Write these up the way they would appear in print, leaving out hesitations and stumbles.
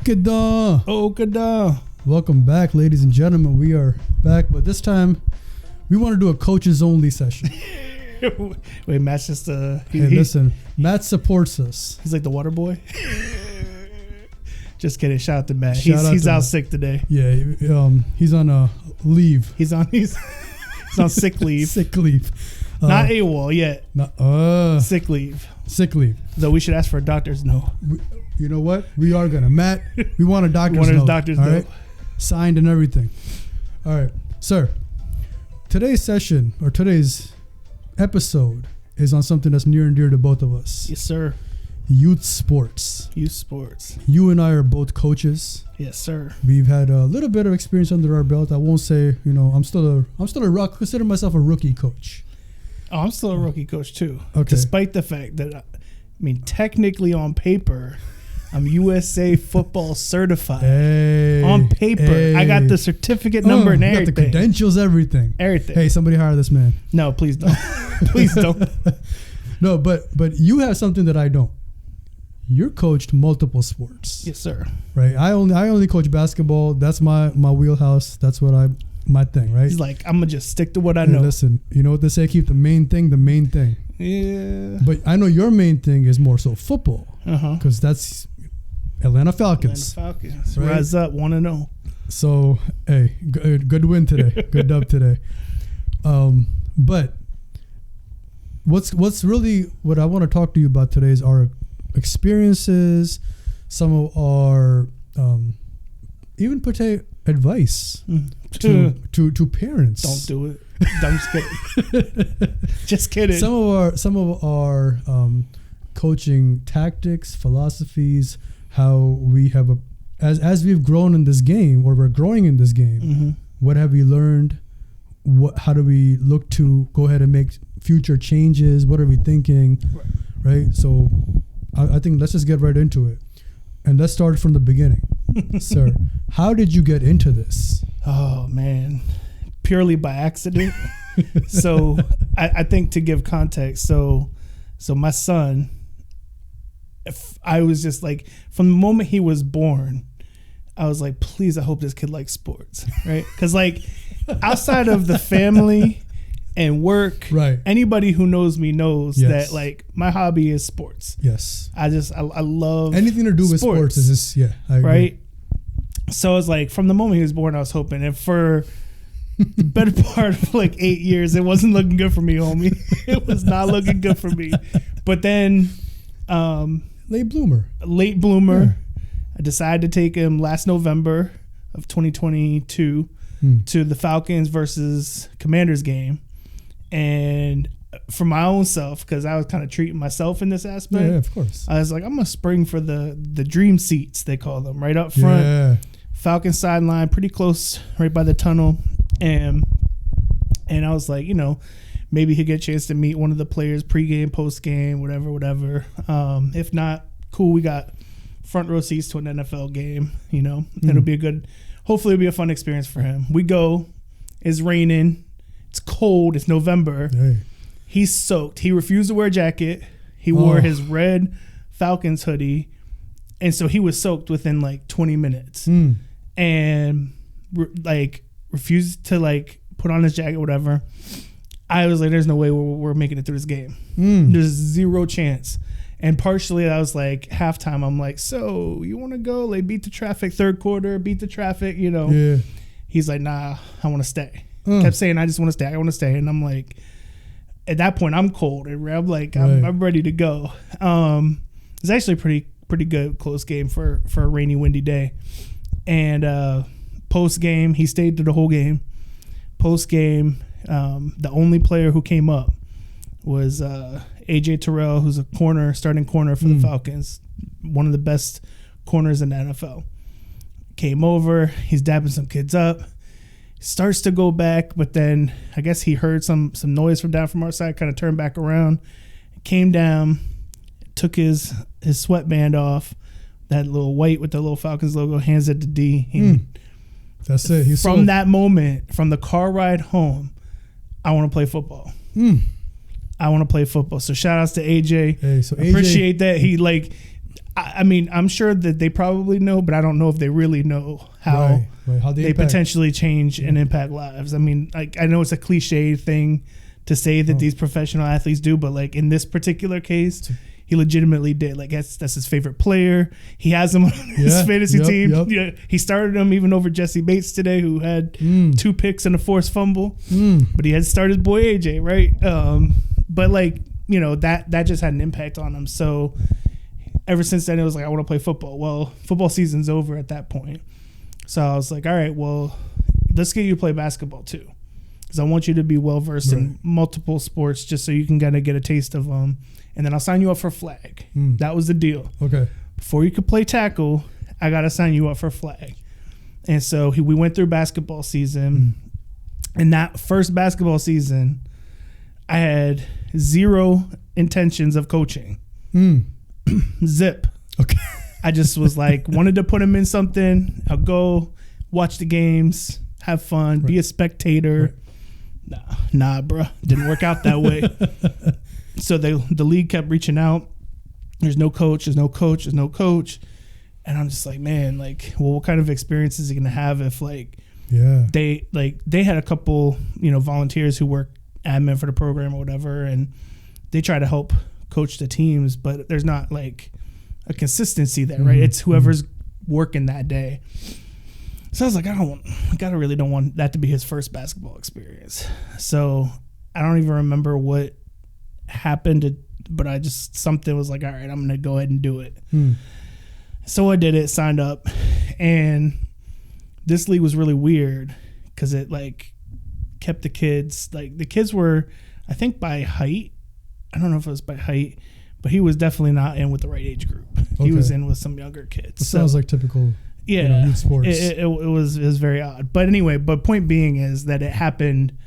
Okada. Welcome back, ladies and gentlemen. We are back, but this time we want to do a coaches only session. Wait, Matt's just listen, Matt supports us. He's like the water boy. Just kidding. Shout out to Matt. He's out sick today. Yeah, he's on leave. He's on sick leave. Sick leave. Not AWOL yet. Sick leave. Sick leave. Though we should ask for a doctor's note. You know what? We are gonna. Matt, we want a doctor's note. All right? Signed and everything. All right, sir. Today's session or today's episode is on something that's near and dear to both of us. Yes, sir. Youth sports. Youth sports. You and I are both coaches. Yes, sir. We've had a little bit of experience under our belt. I won't say, I'm still a consider myself a rookie coach. Oh, I'm still a rookie coach too. Okay. Despite the fact that, technically on paper, I'm USA football certified. Hey, on paper, I got the certificate number and everything. Got the credentials, everything. Everything. Hey, somebody hire this man. No, please don't. Please don't. No, but you have something that I don't. You're coached multiple sports. Yes, sir. Right. I only coach basketball. That's my wheelhouse. That's what my thing. Right. He's like, I'm gonna just stick to what I know. Listen, you know what they say? Keep the main thing the main thing. Yeah. But I know your main thing is more so football. Because that's Atlanta Falcons. Right? Rise up 1-0. So hey, good win today. Good dub today. But what's really what I want to talk to you about today is our experiences, some of our even advice to parents. Don't do it. I'm just kidding. Just kidding. Some of our coaching tactics, philosophies, how we have as we've grown in this game, or we're growing in this game. What have we learned? How do we look to go ahead and make future changes? What are we thinking? Right. So I think let's just get right into it, and let's start from the beginning. Sir, how did you get into this? Oh man, purely by accident. So I think to give context, so my son, I was just like, from the moment he was born, I was like, please, I hope this kid likes sports, right? Because like outside of the family and work, right, anybody who knows me knows that like my hobby is sports. Yes, I love anything to do with sports is just I agree. Right. So it's like from the moment he was born, I was hoping, and for the better part of like 8 years, it wasn't looking good for me, homie. It was not looking good for me. But then, late bloomer. Yeah. I decided to take him last November of 2022 to the Falcons versus Commanders game. And for my own self, because I was kind of treating myself in this aspect. Yeah, of course. I was like, I'm going to spring for the dream seats, they call them, right up front. Yeah. Falcon sideline, pretty close, right by the tunnel. And I was like, maybe he'll get a chance to meet one of the players pregame, postgame, whatever. If not, cool, we got front row seats to an NFL game, It'll be hopefully it'll be a fun experience for him. We go, it's raining, it's cold, it's November. Hey. He's soaked. He refused to wear a jacket. He wore his red Falcons hoodie. And so he was soaked within like 20 minutes. And refused to put on his jacket, whatever. I was like, there's no way we're making it through this game. There's zero chance. And partially I was like, halftime, I'm like, so you want to go beat the traffic, third quarter, beat the traffic, Yeah. He's like, nah, I want to stay. Kept saying, I just want to stay. I want to stay. And I'm like, at that point, I'm cold. And I'm like, I'm ready to go. It's actually a pretty good close game for a rainy, windy day. And post game, he stayed through the whole game. Post game, the only player who came up was AJ Terrell, who's a starting corner for the Falcons, one of the best corners in the NFL. Came over, he's dapping some kids up. Starts to go back, but then I guess he heard some noise from down from our side, kind of turned back around, came down, took his sweatband off, that little white with the little Falcons logo, hands it to D. That's it. From that moment, from the car ride home, I want to play football. I want to play football. So shout outs to AJ. Hey, so appreciate that. He I mean, I'm sure that they probably know, but I don't know if they really know how, how they potentially change and impact lives. I mean, like, I know it's a cliche thing to say that these professional athletes do, but like in this particular case, he legitimately did. Like that's his favorite player. He has him on his fantasy team. Yep. Yeah, he started him even over Jesse Bates today, who had 2 picks and a forced fumble. But he had started his boy AJ, right? But like, you know, that just had an impact on him. So ever since then, it was like, I want to play football. Well, football season's over at that point. So I was like, all right, well, let's get you to play basketball too. Because I want you to be well-versed in multiple sports just so you can kind of get a taste of them. And then I'll sign you up for flag. That was the deal. Okay. Before you could play tackle, I got to sign you up for flag. And so we went through basketball season. And that first basketball season, I had 0 intentions of coaching. Zip. Okay. I just was like, wanted to put him in something. I'll go watch the games, have fun, be a spectator. Nah, bro. Didn't work out that way. So the league kept reaching out. There's no coach. And I'm just like, man, like, well, what kind of experience is he going to have if like, they had a couple, you know, volunteers who work admin for the program or whatever, and they try to help coach the teams, but there's not like a consistency there, right? It's whoever's working that day. So I was like, I really don't want that to be his first basketball experience. So I don't even remember what happened, but something was like, all right, I'm going to go ahead and do it. So I did it, signed up, and this league was really weird because it like kept the kids, like the kids were, I think by height, I don't know if it was by height, but he was definitely not in with the right age group. He was in with some younger kids. It sounds like typical youth sports. It was very odd. But anyway, point being is that it happened,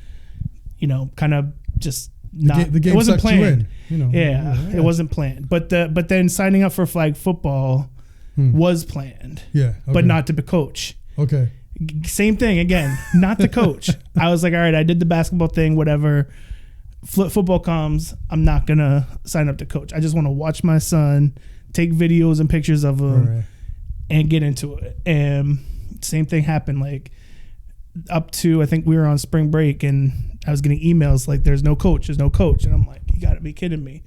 you know, kind of just not. The game it wasn't planned. You know, It wasn't planned. But then signing up for flag football was planned. Yeah. Okay. But not to be coach. Okay. Same thing again, not to coach. I was like, all right, I did the basketball thing, whatever. Football comes, I'm not gonna sign up to coach. I just want to watch my son, take videos and pictures of him, and get into it. And same thing happened. Like up to, I think we were on spring break, and I was getting emails like, "There's no coach, and I'm like, you got to be kidding me."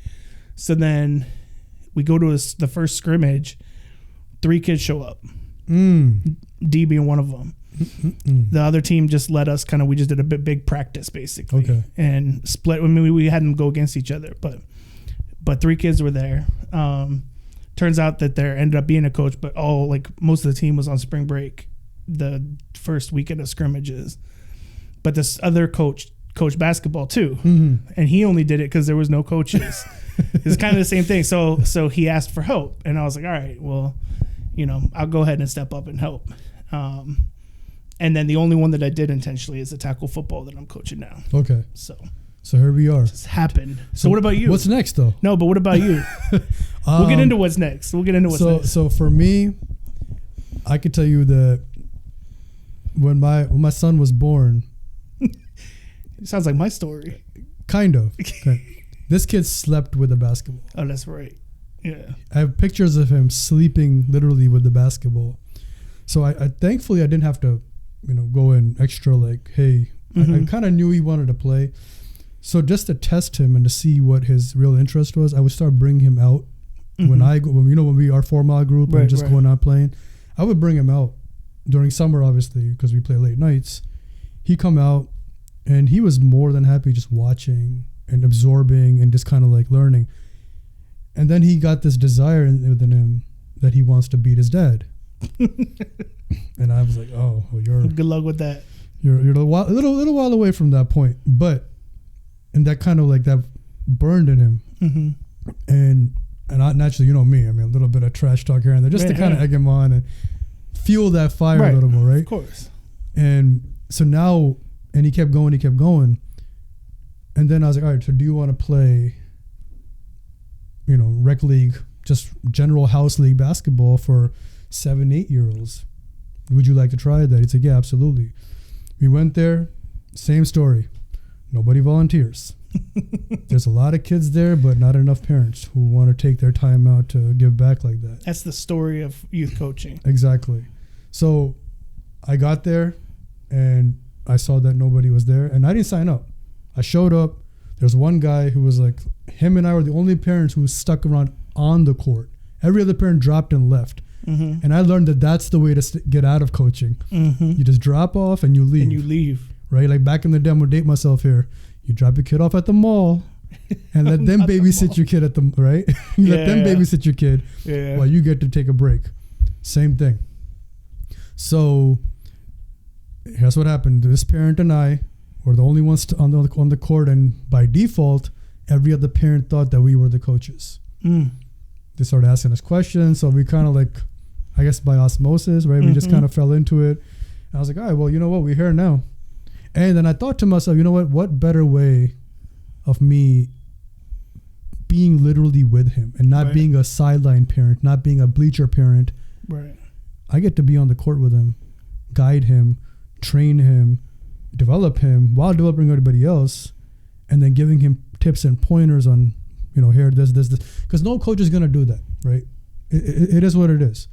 So then we go to the first scrimmage. 3 kids show up. D being one of them. The other team just let us we just did a big practice basically, and split. I mean, we had them go against each other, but 3 kids were there. Turns out that there ended up being a coach, but most of the team was on spring break the first weekend of scrimmages. But this other coached basketball too, and he only did it because there was no coaches. It's kind of the same thing. So he asked for help, and I was like, all right, well, you know, I'll go ahead and step up and help. And then the only one that I did intentionally is the tackle football that I'm coaching now. Okay. So here we are. It's happened. So what about you? What's next though? No, but what about you? We'll get into what's next. Next. So for me, I could tell you that when my son was born. It sounds like my story. Kind of. This kid slept with a basketball. Oh, that's right. Yeah. I have pictures of him sleeping literally with the basketball. So I thankfully I didn't have to, you know, go in extra like, hey, I kind of knew he wanted to play. So just to test him and to see what his real interest was, I would start bringing him out when we our 4-mile group and just going out playing. I would bring him out during summer, obviously, because we play late nights. He'd come out and he was more than happy just watching and absorbing and just kind of like learning. And then he got this desire within him that he wants to beat his dad. And I was like, oh, well, you're good luck with that. You're a little while away from that point, and that kind of like that burned in him. And naturally, you know me, I mean, a little bit of trash talk here and there just to kind of egg him on and fuel that fire a little more, right? Of course. And so now, and he kept going, and then I was like, all right, so do you want to play, you know, rec league, just general house league basketball for 7-8-year-olds? Would you like to try that? He'd say, yeah, absolutely. We went there, same story. Nobody volunteers. There's a lot of kids there, but not enough parents who want to take their time out to give back like that. That's the story of youth coaching. Exactly. So I got there and I saw that nobody was there, and I didn't sign up. I showed up. There's one guy who was like, him and I were the only parents who stuck around on the court. Every other parent dropped and left. Mm-hmm. And I learned that that's the way to get out of coaching. Mm-hmm. You just drop off and you leave. Right? Like back in the day, I'm going to date myself here. You drop your kid off at the mall and let them babysit your kid at the, right? You let them babysit your kid while you get to take a break. Same thing. So here's what happened. This parent and I were the only ones on the court, and by default, every other parent thought that we were the coaches. They started asking us questions, so we kind of like, I guess by osmosis, right? We just kind of fell into it. And I was like, all right, well, you know what? We're here now. And then I thought to myself, you know what better way of me being literally with him and not being a sideline parent, not being a bleacher parent. Right. I get to be on the court with him, guide him, train him, develop him while developing everybody else, and then giving him tips and pointers on, here, this. Because no coach is going to do that, right? It is what it is.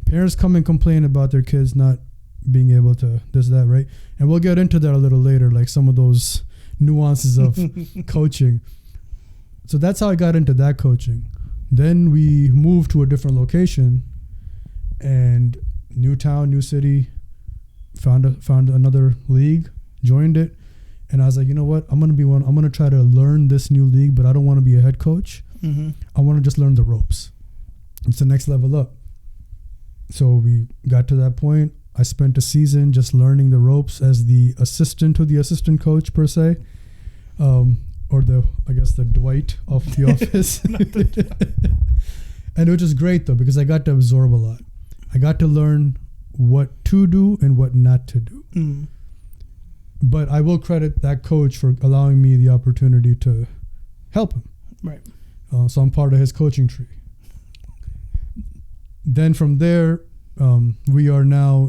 Parents come and complain about their kids not being able to this, that, right? And we'll get into that a little later, like some of those nuances of coaching. So that's how I got into that coaching. Then we moved to a different location, and new town, new city, found another league, joined it. And I was like, you know what? I'm going to try to learn this new league, but I don't want to be a head coach. Mm-hmm. I want to just learn the ropes. It's the next level up. So we got to that point. I spent a season just learning the ropes as the assistant to the assistant coach per se. Or the Dwight of the office. And it was just great though, because I got to absorb a lot. I got to learn what to do and what not to do. Mm. But I will credit that coach for allowing me the opportunity to help him. Right. So I'm part of his coaching tree. Then from there, we are now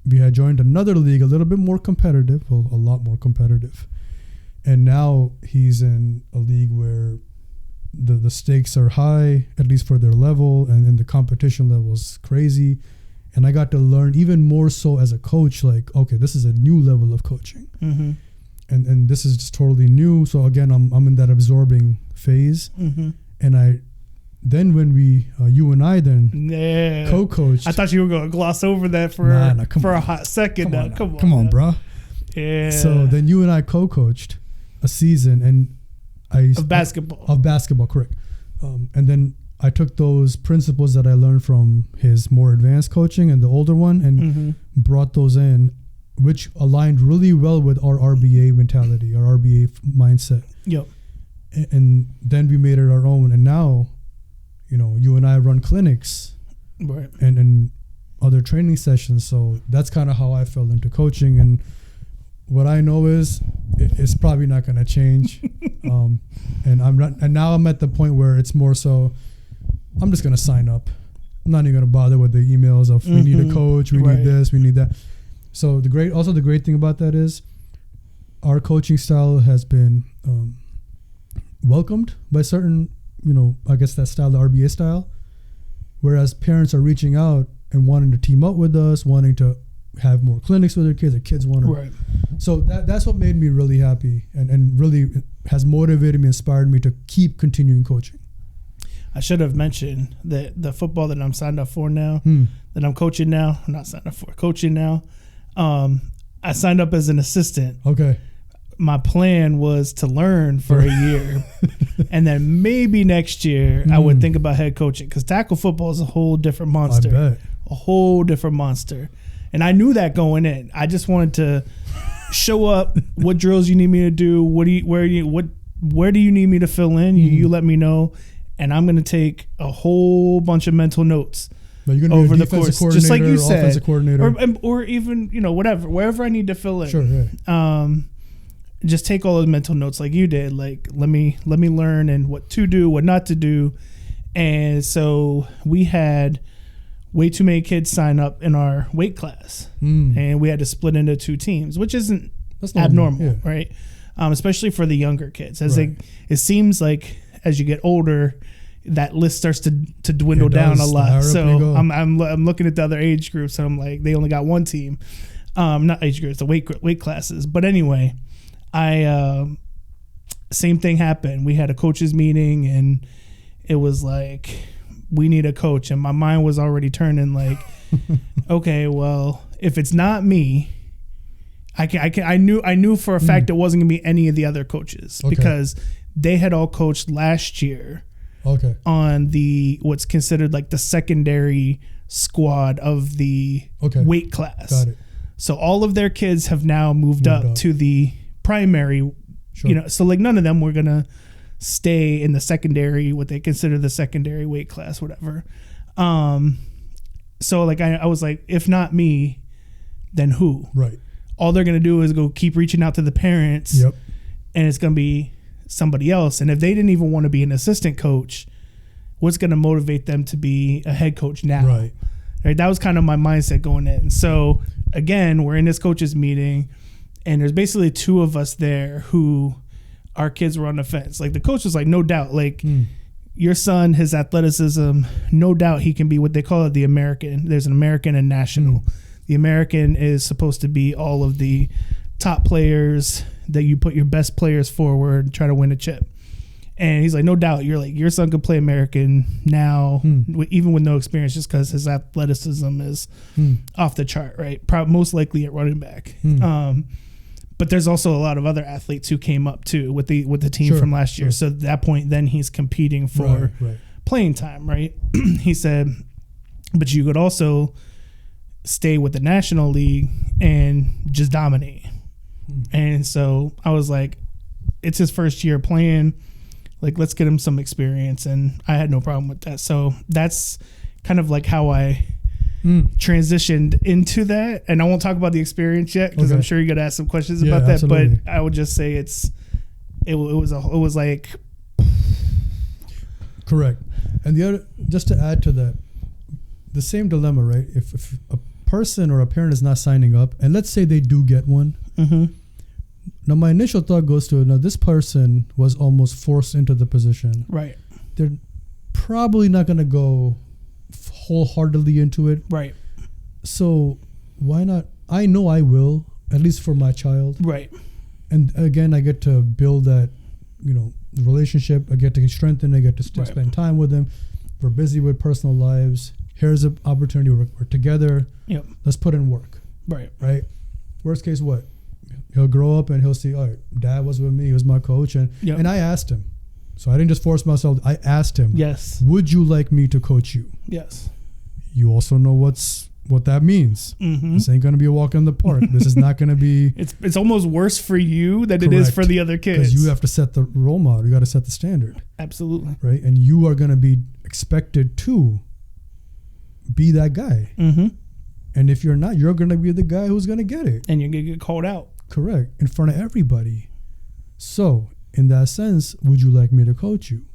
we had joined another league, a little bit more competitive, well, a lot more competitive. And now he's in a league where the stakes are high, at least for their level, and the competition level is crazy. And I got to learn even more so as a coach, like, okay, this is a new level of coaching. Mm-hmm. And this is just totally new. So again, I'm in that absorbing phase. Mm-hmm. And then when you and I co-coached. I thought you were going to gloss over that for a hot second. Come on, bro. Yeah. So then you and I co-coached a season, and of basketball. Of basketball, correct. And then I took those principles that I learned from his more advanced coaching and the older one, and brought those in, which aligned really well with our RBA mentality, our RBA mindset. Yep. And then we made it our own. And now, you and I run clinics, right, and other training sessions. So that's kind of how I fell into coaching. And what I know is it's probably not going to change. And now I'm at the point where it's more so I'm just going to sign up. I'm not even going to bother with the emails of we need a coach, we need this, we need that. So the great thing about that is our coaching style has been welcomed by certain, I guess that style, the RBA style, whereas parents are reaching out and wanting to team up with us, wanting to have more clinics with their kids want to. Right. So that's what made me really happy and really has motivated me, inspired me to keep continuing coaching. I should have mentioned that the football that I'm signed up for now, that I'm coaching now, I'm not signed up for, coaching now. I signed up as an assistant. Okay. My plan was to learn for a year, and then maybe next year I would think about head coaching, because tackle football is a whole different monster. I bet. A whole different monster. And I knew that going in. I just wanted to show up. What drills you need me to do? Where do you need me to fill in? You let me know, and I'm going to take a whole bunch of mental notes over the course, just like you said, or even wherever I need to fill in. Sure. Yeah. Just take all those mental notes like you did. Like let me learn and what to do, what not to do, and so we had way too many kids sign up in our weight class, and we had to split into two teams, which isn't abnormal, right? especially for the younger kids. It seems like as you get older, that list starts to dwindle down a lot. So I'm looking at the other age groups, and I'm like, they only got one team, not age groups, the weight classes. But anyway, same thing happened. We had a coaches meeting, and it was like, we need a coach, and my mind was already turning like, okay, well, if it's not me, I knew for a fact it wasn't gonna be any of the other coaches because they had all coached last year. On the what's considered like the secondary squad of the weight class. Got it. So all of their kids have now moved up to the primary. Sure. So like none of them were gonna stay in the secondary, what they consider the secondary weight class, whatever. So like I was like, if not me, then who? Right. All they're gonna do is go keep reaching out to the parents. Yep. And it's gonna be somebody else. And if they didn't even want to be an assistant coach, what's gonna motivate them to be a head coach now? Right. That was kind of my mindset going in. So again, we're in this coaches meeting, and there's basically two of us there who our kids were on the fence. Like the coach was like, no doubt, like your son, his athleticism, no doubt he can be what they call it, the American. There's an American and national. The American is supposed to be all of the top players that you put your best players forward, try to win a chip. And he's like, no doubt, your son could play American now, even with no experience, just because his athleticism is off the chart, right? Most likely at running back. But there's also a lot of other athletes who came up too with the team from last year. So at that point, then he's competing for playing time, right? He said, but you could also stay with the National League and just dominate. And so I was like, it's his first year playing. Like, let's get him some experience. And I had no problem with that. So that's kind of like how I transitioned into that. And I won't talk about the experience yet because I'm sure you're going to ask some questions about that. Absolutely. But I would just say it was like. Correct. And the other, just to add to that, the same dilemma, right? If a person or a parent is not signing up, and let's say they do get one. Now, my initial thought goes to, now this person was almost forced into the position. Right. They're probably not going to go wholeheartedly into it. Right. So why not? I know I will, at least for my child. Right. And again, I get to build that, relationship. I get to strengthen. I get to spend time with them. We're busy with personal lives. Here's an opportunity. We're together. Yep. Let's put in work. Right. Right. Worst case, what? He'll grow up and he'll see, all right, dad was with me. He was my coach. And I asked him. So I didn't just force myself. I asked him. Yes. Would you like me to coach you? Yes. You also know what that means. This ain't going to be a walk in the park. This is not going to be. It's almost worse for you than it is for the other kids. Because you have to set the role model. You got to set the standard. Absolutely. Right. And you are going to be expected to be that guy. And if you're not, you're going to be the guy who's going to get it. And you're going to get called out. Correct. In front of everybody. So, in that sense, would you like me to coach you?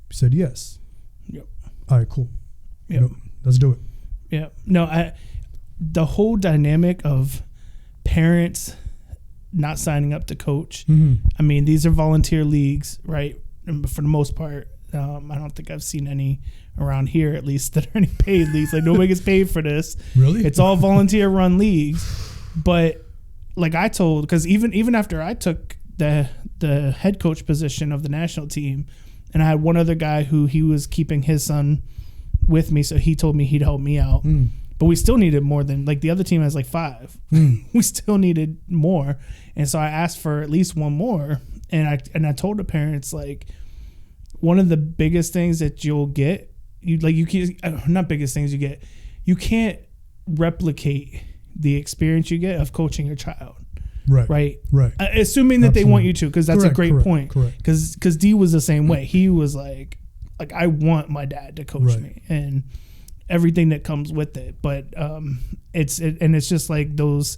He said yes. Yep. All right, cool. Yep. Let's do it. Yeah. No, the whole dynamic of parents not signing up to coach. I mean, these are volunteer leagues, right? And for the most part, I don't think I've seen any around here, at least, that are any paid leagues. Like, nobody gets paid for this. Really? It's all volunteer run leagues. But like I told, because even after I took the head coach position of the national team, and I had one other guy who he was keeping his son with me, so he told me he'd help me out. But we still needed more than, like, the other team has like 5. We still needed more. And so I asked for at least one more. And I told the parents, like, one of the biggest things that you'll get, you can't replicate the experience you get of coaching your child. Right. Assuming that they want you to, because that's a great point. Correct. Because D was the same way. He was like I want my dad to coach me and everything that comes with it. But it's just like those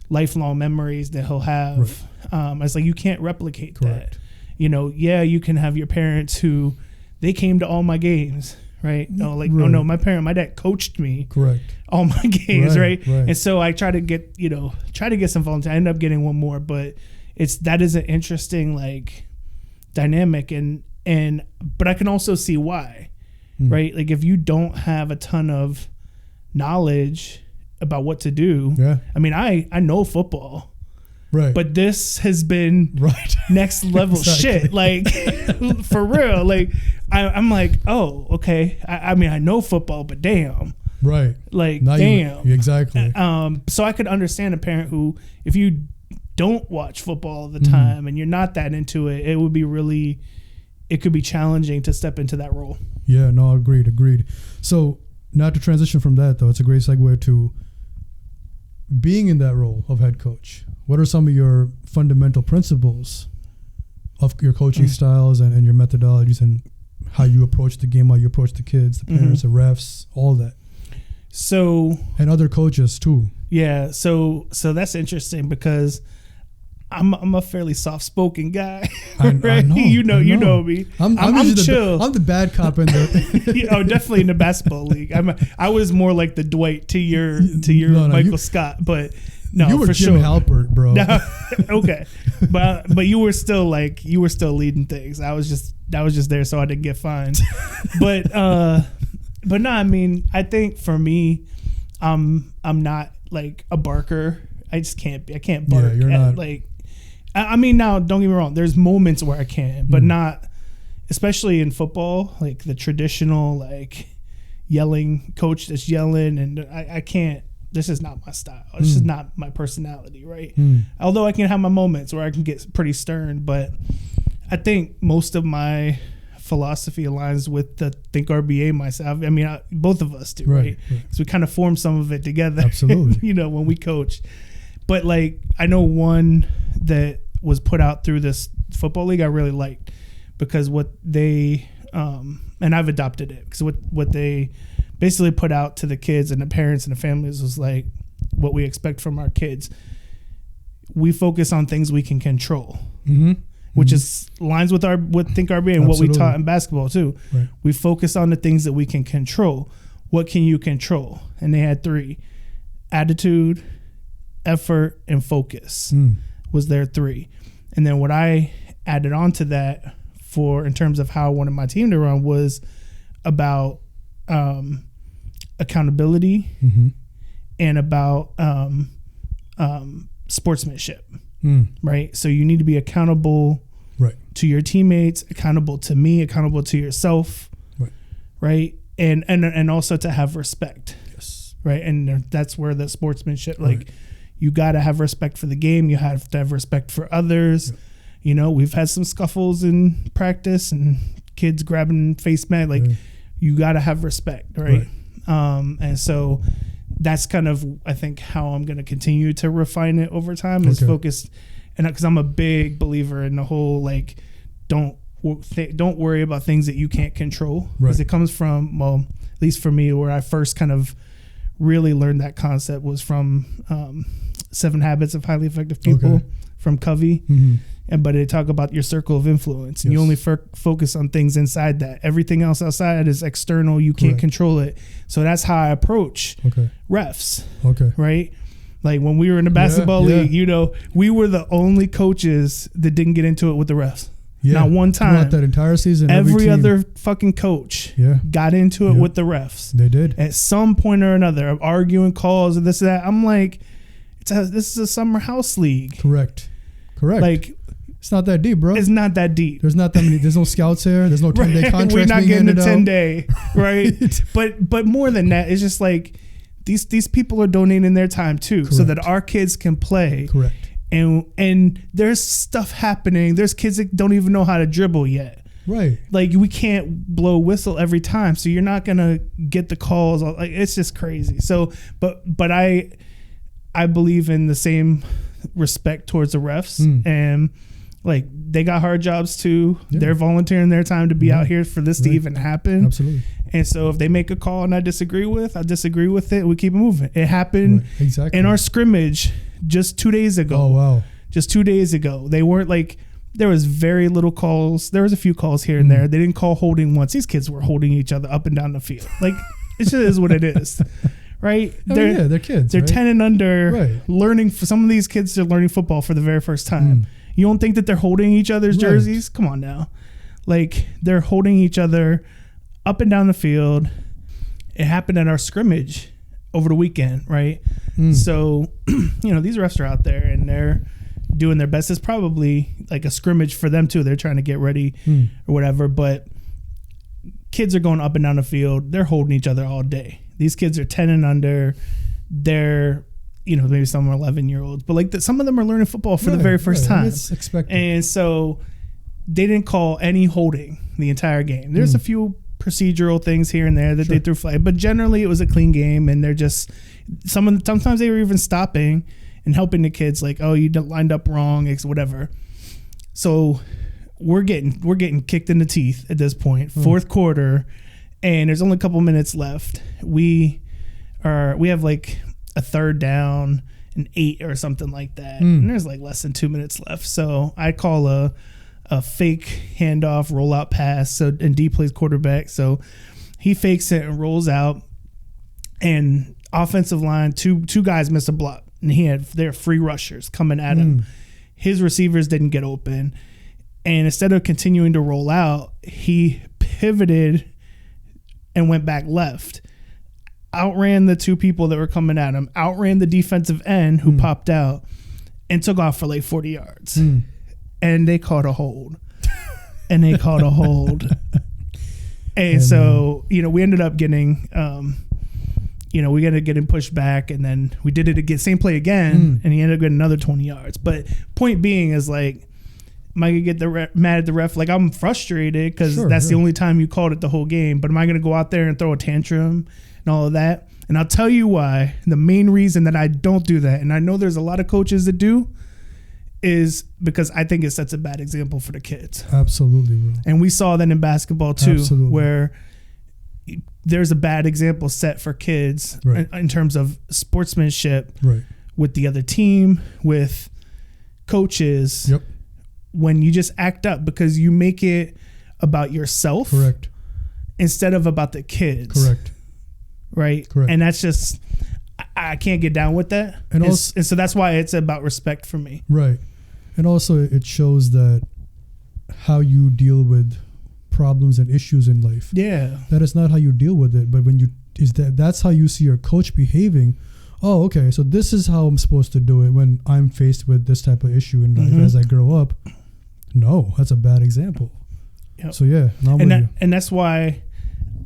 lifelong memories that he'll have. It's like you can't replicate that. You can have your parents who they came to all my games. Right. No, my dad coached me. Correct. All my games. Right. And so I try to get some volunteers. I ended up getting one more, but that is an interesting like dynamic, but I can also see why, right? Like if you don't have a ton of knowledge about what to do, I mean, I know football. Right. But this has been next level shit. Like for real. Like I'm like, oh, okay. I mean, I know football, but damn. Right. Like, now damn. Exactly. So I could understand a parent who, if you don't watch football all the time and you're not that into it, it could be challenging to step into that role. Yeah, no, agreed. So not to transition from that though, it's a great segue to being in that role of head coach. What are some of your fundamental principles of your coaching styles and your methodologies and how you approach the game, how you approach the kids, the parents, the refs, all that? So, and other coaches too. Yeah. So that's interesting because I'm a fairly soft-spoken guy, right? I know, you know me. I'm chill. I'm the bad cop in the. Definitely in the basketball league. I was more like the Dwight to your Michael Scott, but no, you were for Jim Halpert, bro. No, okay, but you were still leading things. I was just there so I didn't get fined, but no, I mean, I think for me, I'm not like a barker. I just can't be. I can't bark. Yeah, you're not like. I mean, now don't get me wrong. There's moments where I can, but not, especially in football, like the traditional like yelling coach that's yelling, and I can't. This is not my style. This is not my personality, right? Although I can have my moments where I can get pretty stern, but I think most of my philosophy aligns with the Think RBA myself. I mean, both of us do, right? Because we kind of form some of it together. Absolutely. When we coach. But like, I know one that was put out through this football league I really liked, because what they and I've adopted it, because what they basically put out to the kids and the parents and the families was like, what we expect from our kids. We focus on things we can control, which is lines with Think RBA and what we taught in basketball too. Right. We focus on the things that we can control. What can you control? And they had 3: attitude, effort, and focus was their 3. And then what I added on to that in terms of how I wanted my team to run was about accountability and about sportsmanship, right? So you need to be accountable to your teammates, accountable to me, accountable to yourself, right? And also to have respect, right? And that's where the sportsmanship, like, you got to have respect for the game. You have to have respect for others. Yep. We've had some scuffles in practice and kids grabbing face mat. Like, you got to have respect, right? And so that's kind of, I think, how I'm going to continue to refine it over time is focused. And because I'm a big believer in the whole, like, don't worry about things that you can't control. Because it comes from, well, at least for me, where I first kind of really learned that concept was from 7 Habits of Highly Effective People from Covey. But they talk about your circle of influence, and you only focus on things inside that. Everything else outside is external. You can't control it. So that's how I approach refs. Right? Like when we were in the basketball league, we were the only coaches that didn't get into it with the refs. Not one time. Throughout that entire season, every other fucking coach got into it with the refs. They did. At some point or another, arguing calls and this and that. I'm like, this is a summer house league. Correct. Like, it's not that deep, bro. It's not that deep. There's not that many. There's no scouts here. There's no 10-day contracts. We're not getting a 10-day, right? But more than that, it's just like these people are donating their time too, so that our kids can play. Correct. And there's stuff happening. There's kids that don't even know how to dribble yet. Right. Like, we can't blow a whistle every time, so you're not gonna get the calls. Like, it's just crazy. So, but I believe in the same respect towards the refs, and like, they got hard jobs too. They're volunteering their time to be out here for this to even happen. Absolutely. And so if they make a call and I disagree with it, we keep it moving. It happened in our scrimmage just 2 days ago. Oh, wow. Just 2 days ago. They weren't like, there was very little calls. There was a few calls here and there. They didn't call holding once. These kids were holding each other up and down the field. Like, it just is what it is. Right? They're kids. They're 10 and under, learning. Some of these kids are learning football for the very first time. You don't think that they're holding each other's jerseys? Come on now. Like, they're holding each other up and down the field. It happened at our scrimmage over the weekend, right? So, these refs are out there and they're doing their best. It's probably like a scrimmage for them too. They're trying to get ready or whatever, but kids are going up and down the field. They're holding each other all day. These kids are 10 and under. They're, maybe some are 11-year-olds, but like some of them are learning football for the very first time. It's expected. And so they didn't call any holding the entire game. There's a few procedural things here and there that they threw flag, but generally it was a clean game. And they're just sometimes they were even stopping and helping the kids, like, oh, you lined up wrong, whatever. So we're getting kicked in the teeth at this point, fourth quarter, and there's only a couple minutes left. We have like a third down and 8 or something like that, and there's like less than 2 minutes left. So I call a fake handoff rollout pass. And D plays quarterback, so he fakes it and rolls out, and offensive line, two guys miss a block, and they're free rushers coming at him. His receivers didn't get open, and instead of continuing to roll out, he pivoted and went back left, outran the two people that were coming at him, outran the defensive end who popped out, and took off for like 40 yards. And they called a hold. And so, we ended up getting, we ended up getting pushed back, and then we did it again, same play again, and he ended up getting another 20 yards. But point being is, like, am I going to get mad at the ref? Like, I'm frustrated because that's the only time you called it the whole game. But am I going to go out there and throw a tantrum and all of that? And I'll tell you why. The main reason that I don't do that, and I know there's a lot of coaches that do, is because I think it sets a bad example for the kids. Absolutely, bro. And we saw that in basketball too, where there's a bad example set for kids in terms of sportsmanship with the other team, with coaches, when you just act up because you make it about yourself instead of about the kids. Right? And that's just, I can't get down with that. And so that's why it's about respect for me. Right. And also it shows that how you deal with problems and issues in life. Yeah. That is not how you deal with it. But that's how you see your coach behaving. Oh, okay. So this is how I'm supposed to do it when I'm faced with this type of issue in life as I grow up. No, that's a bad example. Yep. So yeah. And that's why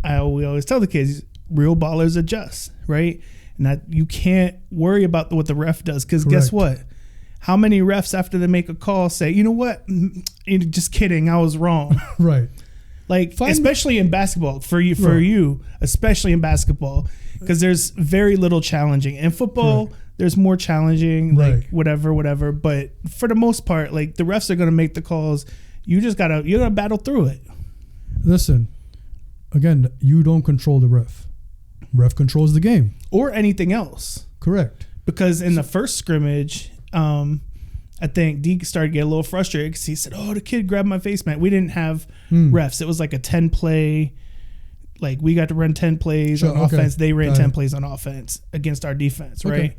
we always tell the kids, real ballers adjust, right? And that you can't worry about what the ref does, because guess what? How many refs after they make a call say, you know what? Just kidding, I was wrong. Like, especially in basketball, for you, especially in basketball, because there's very little challenging. In football, there's more challenging, like whatever. But for the most part, like, the refs are going to make the calls. You gotta battle through it. Listen, again, you don't control the ref. Ref controls the game. Or anything else. Correct. Because in the first scrimmage, I think Deke started to get a little frustrated because he said, oh, the kid grabbed my face mask. We didn't have refs. It was like a 10-play. Like, we got to run 10 plays on offense. They ran 10 plays on offense against our defense, right?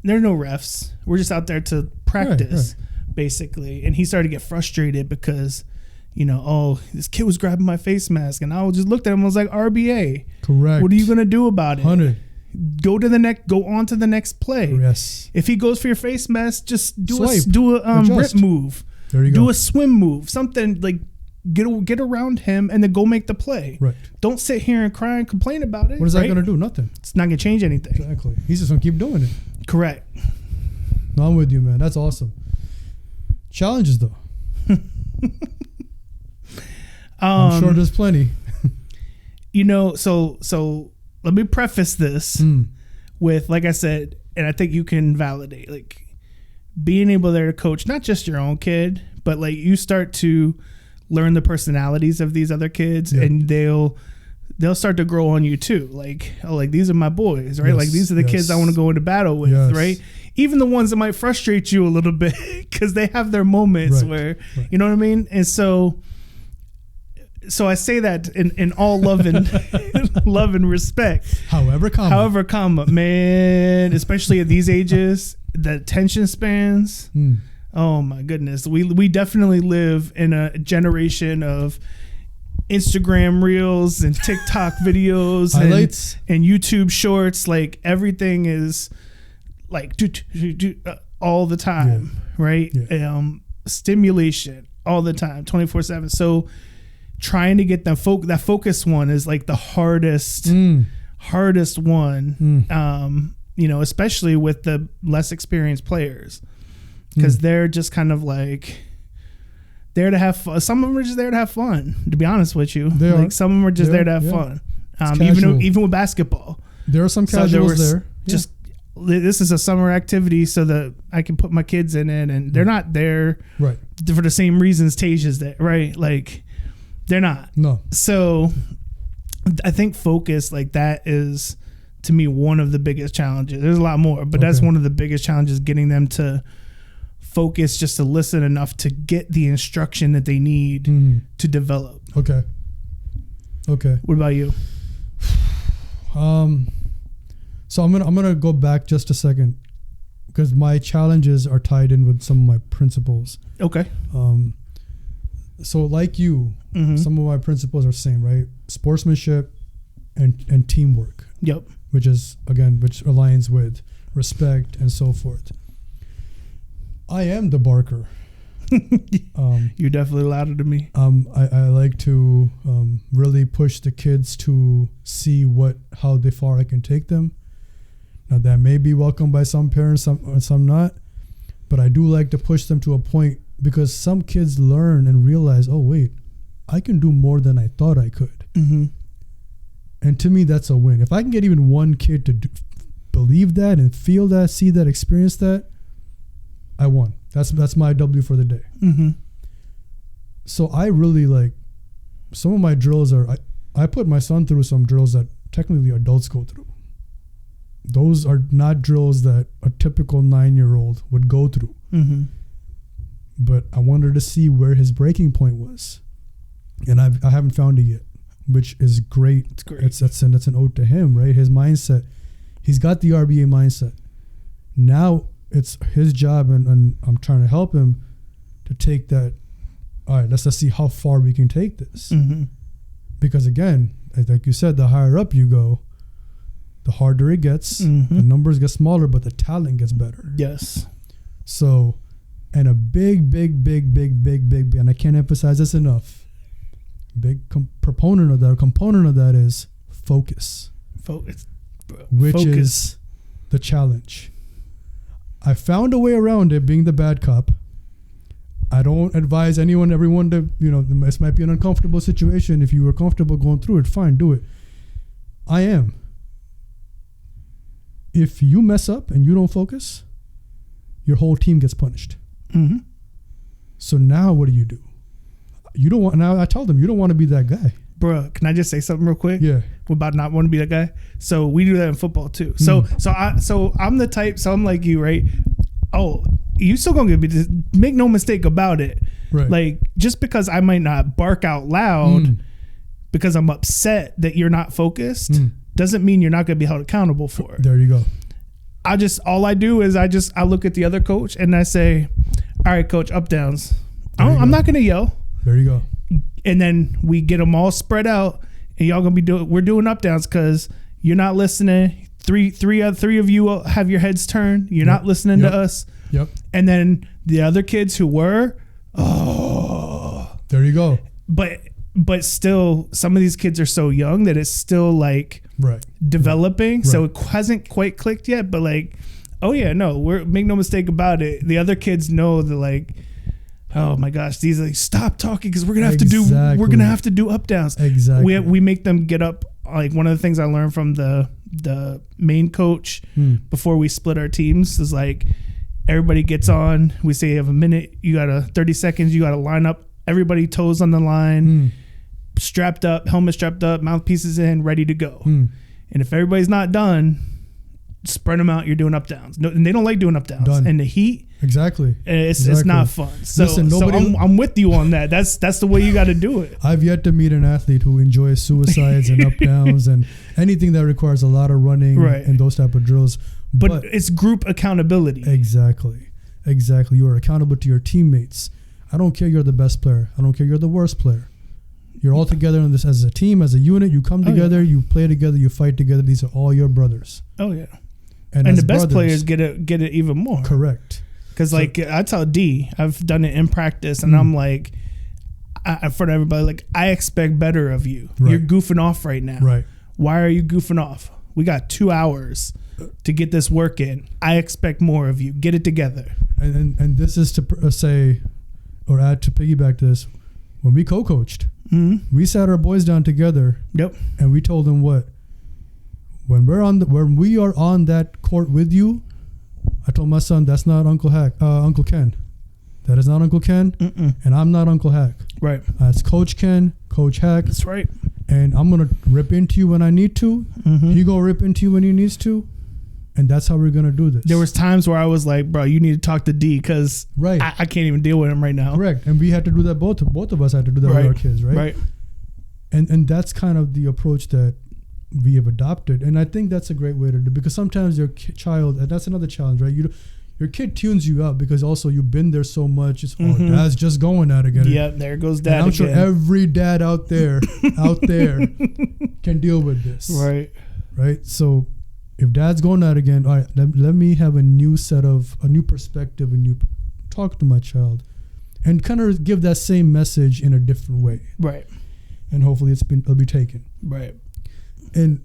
There are no refs. We're just out there to practice, basically. And he started to get frustrated because, this kid was grabbing my face mask. And I just looked at him and was like, RBA. Correct. What are you going to do about it? 100. Go on to the next play. Yes. If he goes for your face mask, just do a rip move. There you go. Do a swim move. Something like get around him and then go make the play. Right. Don't sit here and cry and complain about it. What is that going to do? Nothing. It's not going to change anything. Exactly. He's just going to keep doing it. Correct. No, I'm with you, man. That's awesome. Challenges, though. I'm sure there's plenty. So let me preface this with, like I said, and I think you can validate, like, being able there to coach not just your own kid, but like you start to learn the personalities of these other kids, and they'll start to grow on you too. Like, oh, like, these are my boys, right? Like, these are the kids I want to go into battle with, right? Even the ones that might frustrate you a little bit because they have their moments where, you know what I mean? And so I say that in all love and love and respect. However, man, especially at these ages, the attention spans Oh my goodness. We definitely live in a generation of Instagram reels and TikTok videos and YouTube shorts. Like everything is like all the time, right? Yeah. Stimulation all the time, 24/7. So trying to get that focus one is like the hardest one. Especially with the less experienced players, because they're just kind of like there to have fun. Some of them are just there to have fun, to be honest with you. Some of them are just there to have fun. Even with basketball, there are some casuals there. Just this is a summer activity so that I can put my kids in it, and they're not there for the same reasons Tage is there, right? Like they're not. No. So I think focus like that is, to me, one of the biggest challenges. There's a lot more, but that's one of the biggest challenges, getting them to focus, just to listen enough to get the instruction that they need to develop. Okay. What about you? So I'm gonna go back just a second, because my challenges are tied in with some of my principles. Okay. So like you, some of my principles are the same, right? Sportsmanship and teamwork. Yep. Which aligns with respect and so forth. I am the barker. You're definitely louder than me. I like to really push the kids to see how far I can take them. Now that may be welcomed by some parents, some not, but I do like to push them to a point, because some kids learn and realize, oh wait, I can do more than I thought I could. And to me, that's a win. If I can get even one kid to believe that and feel that, see that, experience that, I won. That's my W for the day. So I really like some of my drills I put my son through some drills that technically adults go through. Those are not drills that a typical 9-year-old would go through. But I wanted to see where his breaking point was, and I haven't found it yet, which is great. It's great. That's an ode to him, right? His mindset. He's got the RBA mindset. Now it's his job, and I'm trying to help him to take that. All right, let's see how far we can take this. Because again, like you said, the higher up you go, the harder it gets. The numbers get smaller, but the talent gets better. Yes. So, and a big, and I can't emphasize this enough, component of that is focus. Which is the challenge. I found a way around it, being the bad cop. I don't advise everyone to, this might be an uncomfortable situation. If you were comfortable going through it, fine, do it. I am. If you mess up and you don't focus, your whole team gets punished. So now what do? You don't want. Now I tell them, you don't want to be that guy. Bruh, can I just say something real quick? Yeah. About not want to be that guy. So we do that in football too. So I'm the type. So I'm like you, right? Oh, you still gonna make no mistake about it. Right. Like, just because I might not bark out loud because I'm upset that you're not focused doesn't mean you're not gonna be held accountable for it. There you go. All I do is I look at the other coach and I say, all right, coach, up downs. I'm not gonna yell. There you go. And then we get them all spread out, and y'all gonna we're doing up downs because you're not listening. Three of you have your heads turned. You're not listening to us. Yep. And then the other kids who were, there you go. But still, some of these kids are so young that it's still like developing. Right. So it hasn't quite clicked yet. But like, make no mistake about it. The other kids know that, like, oh my gosh, these stop talking because we're gonna have to do up downs. Exactly. We make them get up. Like, one of the things I learned from the main coach before we split our teams is, like, everybody gets on. We say you have a minute. You got 30 seconds. You got to line up. Everybody toes on the line, strapped up, helmet strapped up, mouthpieces in, ready to go. And if everybody's not done, spread them out. You're doing up downs. No, and they don't like doing up downs. And the heat. Exactly. It's not fun. So, I'm with you on that. That's the way you got to do it. I've yet to meet an athlete who enjoys suicides and up downs and anything that requires a lot of running and those type of drills. But it's group accountability. Exactly. Exactly. You are accountable to your teammates. I don't care you're the best player. I don't care you're the worst player. You're all together in this as a team, as a unit. You come together, you play together, you fight together. These are all your brothers. Oh yeah. And the best players get it even more. Correct. Because like I tell D, I've done it in practice, and I'm like, in front of everybody, like, I expect better of you. Right. You're goofing off right now. Right. Why are you goofing off? We got 2 hours to get this work in. I expect more of you. Get it together. And this is to say, or add to piggyback this. When we co-coached, we sat our boys down together. Yep. And we told them what? When we are on that court with you, I told my son, that's not Uncle Ken. That is not Uncle Ken, and I'm not Uncle Hack. Right. That's Coach Ken, Coach Hack. That's right. And I'm gonna rip into you when I need to. He gonna rip into you when he needs to, and that's how we're gonna do this. There was times where I was like, bro, you need to talk to D because I can't even deal with him right now. Correct. And we had to do that. Both of us had to do that with our kids, right? Right. And that's kind of the approach that we have adopted, and I think that's a great way to do, because sometimes your child, and that's another challenge, right? Your kid tunes you out because also you've been there so much. It's dad's just going at it again. Yeah, there goes dad. And I'm sure every dad out there can deal with this. Right. So if dad's going at it again, all right, let me have a new perspective, talk to my child, and kind of give that same message in a different way. Right. And hopefully it'll be taken. Right. And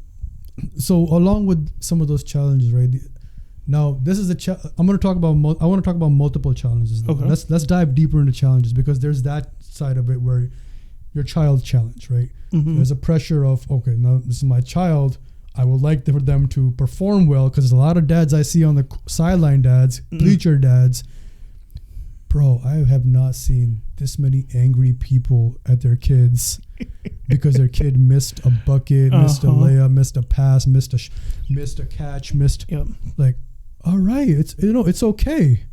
so along with some of those challenges, right? Now this is I want to talk about multiple challenges. Okay. Let's dive deeper into challenges, because there's that side of it where your child's challenge, right? There's a pressure of, okay, now this is my child. I would like for them to perform well, because there's a lot of dads I see on the sideline, bleacher dads. Bro, I have not seen this many angry people at their kids because their kid missed a bucket, missed a layup, missed a pass, missed a catch, like, all right, it's okay.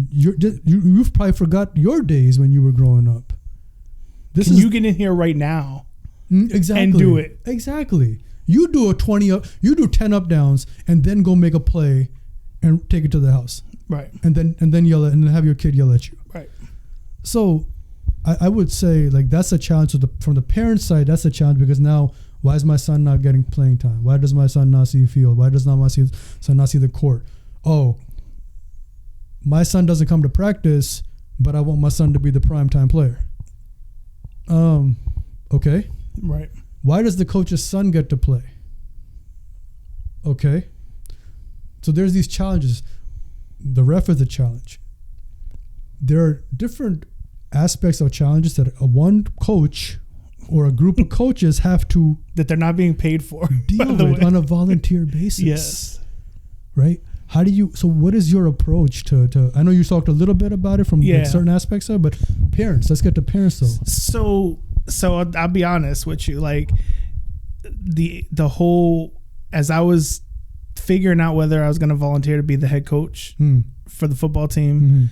You've probably forgot your days when you were growing up. Can you get in here right now? Exactly. And do it. Exactly. You do 10 up downs and then go make a play and take it to the house. Right. And then yell and then have your kid yell at you. Right. So I would say, like, that's a challenge from the parent side. That's a challenge, because now, why is my son not getting playing time? Why does my son not see the field? Why does my son not see the court? Oh, my son doesn't come to practice, but I want my son to be the primetime player. Okay. Right. Why does the coach's son get to play? Okay. So there's these challenges. The ref is a challenge. There are different aspects of challenges that one coach or a group of coaches have to, that they're not being paid for, deal with on a volunteer basis. Yes. Right? So what is your approach to I know you talked a little bit about it from certain aspects of it, but parents, let's get to parents though. So I'll be honest with you, like the whole, as I was figuring out whether I was going to volunteer to be the head coach for the football team,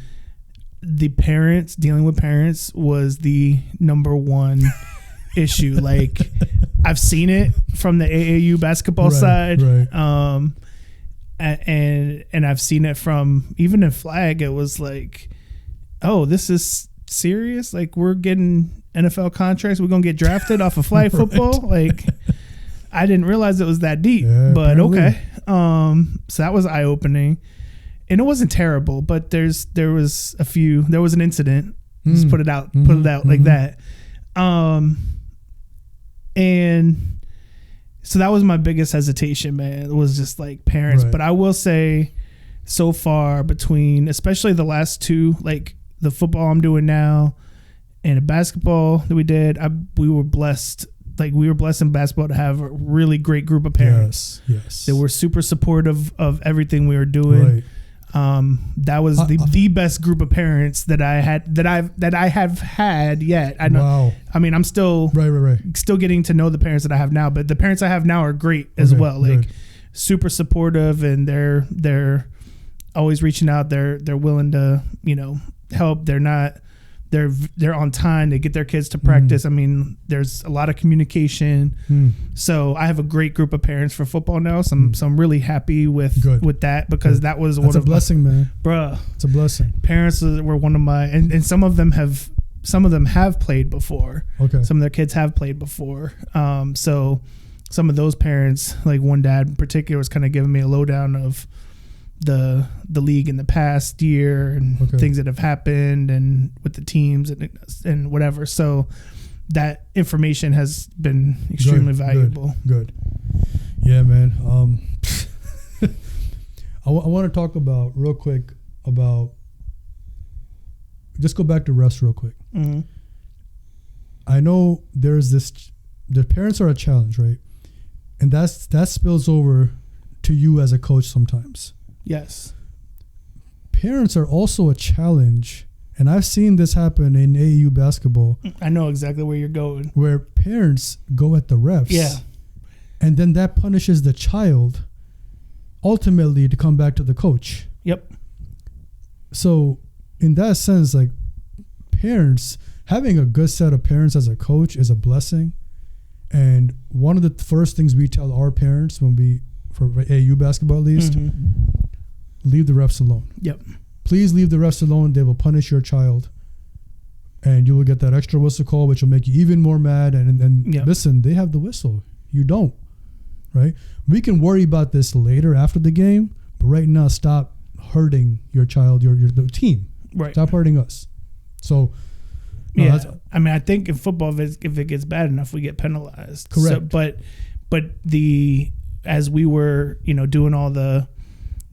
the parents, dealing with parents was the number one issue. Like, I've seen it from the AAU basketball side. Right. And I've seen it from, even in flag, it was like, oh, this is serious? Like, we're getting NFL contracts, we're going to get drafted off of flag football? Like, I didn't realize it was that deep, but apparently. Okay. So that was eye-opening. And it wasn't terrible, but there was an incident. Just put it out like that. And so that was my biggest hesitation, man. It was just like parents. Right. But I will say, so far, between especially the last two, like the football I'm doing now and the basketball that we did, we were blessed. Like, we were blessed in basketball to have a really great group of parents. Yes. They were super supportive of everything we were doing. Right. That was the best group of parents that I have had yet. I know. Wow. I mean, I'm still still getting to know the parents that I have now, but the parents I have now are great as well. Like, super supportive, and they're always reaching out. They're willing to, help. They're they're on time. They get their kids to practice. I mean, there's a lot of communication. So I have a great group of parents for football now. So I'm really happy with that, because that was That's a blessing, man. Bruh, it's a blessing. Parents were one of my, and some of them have played before. Okay. Some of their kids have played before. So some of those parents, like one dad in particular, was kind of giving me a lowdown of the league in the past year and things that have happened and with the teams and whatever. So that information has been extremely valuable. Good. Yeah, man. I want to talk real quick about, just go back to refs real quick. I know the parents are a challenge, right? And that spills over to you as a coach sometimes. Yes. Parents are also a challenge, and I've seen this happen in AAU basketball. I know exactly where you're going. Where parents go at the refs. Yeah. And then that punishes the child, ultimately to come back to the coach. Yep. So in that sense, like, parents, having a good set of parents as a coach is a blessing. And one of the first things we tell our parents for AAU basketball at least, leave the refs alone. Yep. Please leave the refs alone. They will punish your child. And you will get that extra whistle call, which will make you even more mad. And listen, they have the whistle. You don't. Right? We can worry about this later after the game, but right now, stop hurting your child, the team. Right. Stop hurting us. So, I mean, I think in football, if it gets bad enough, we get penalized. Correct. So, but as we were, doing all the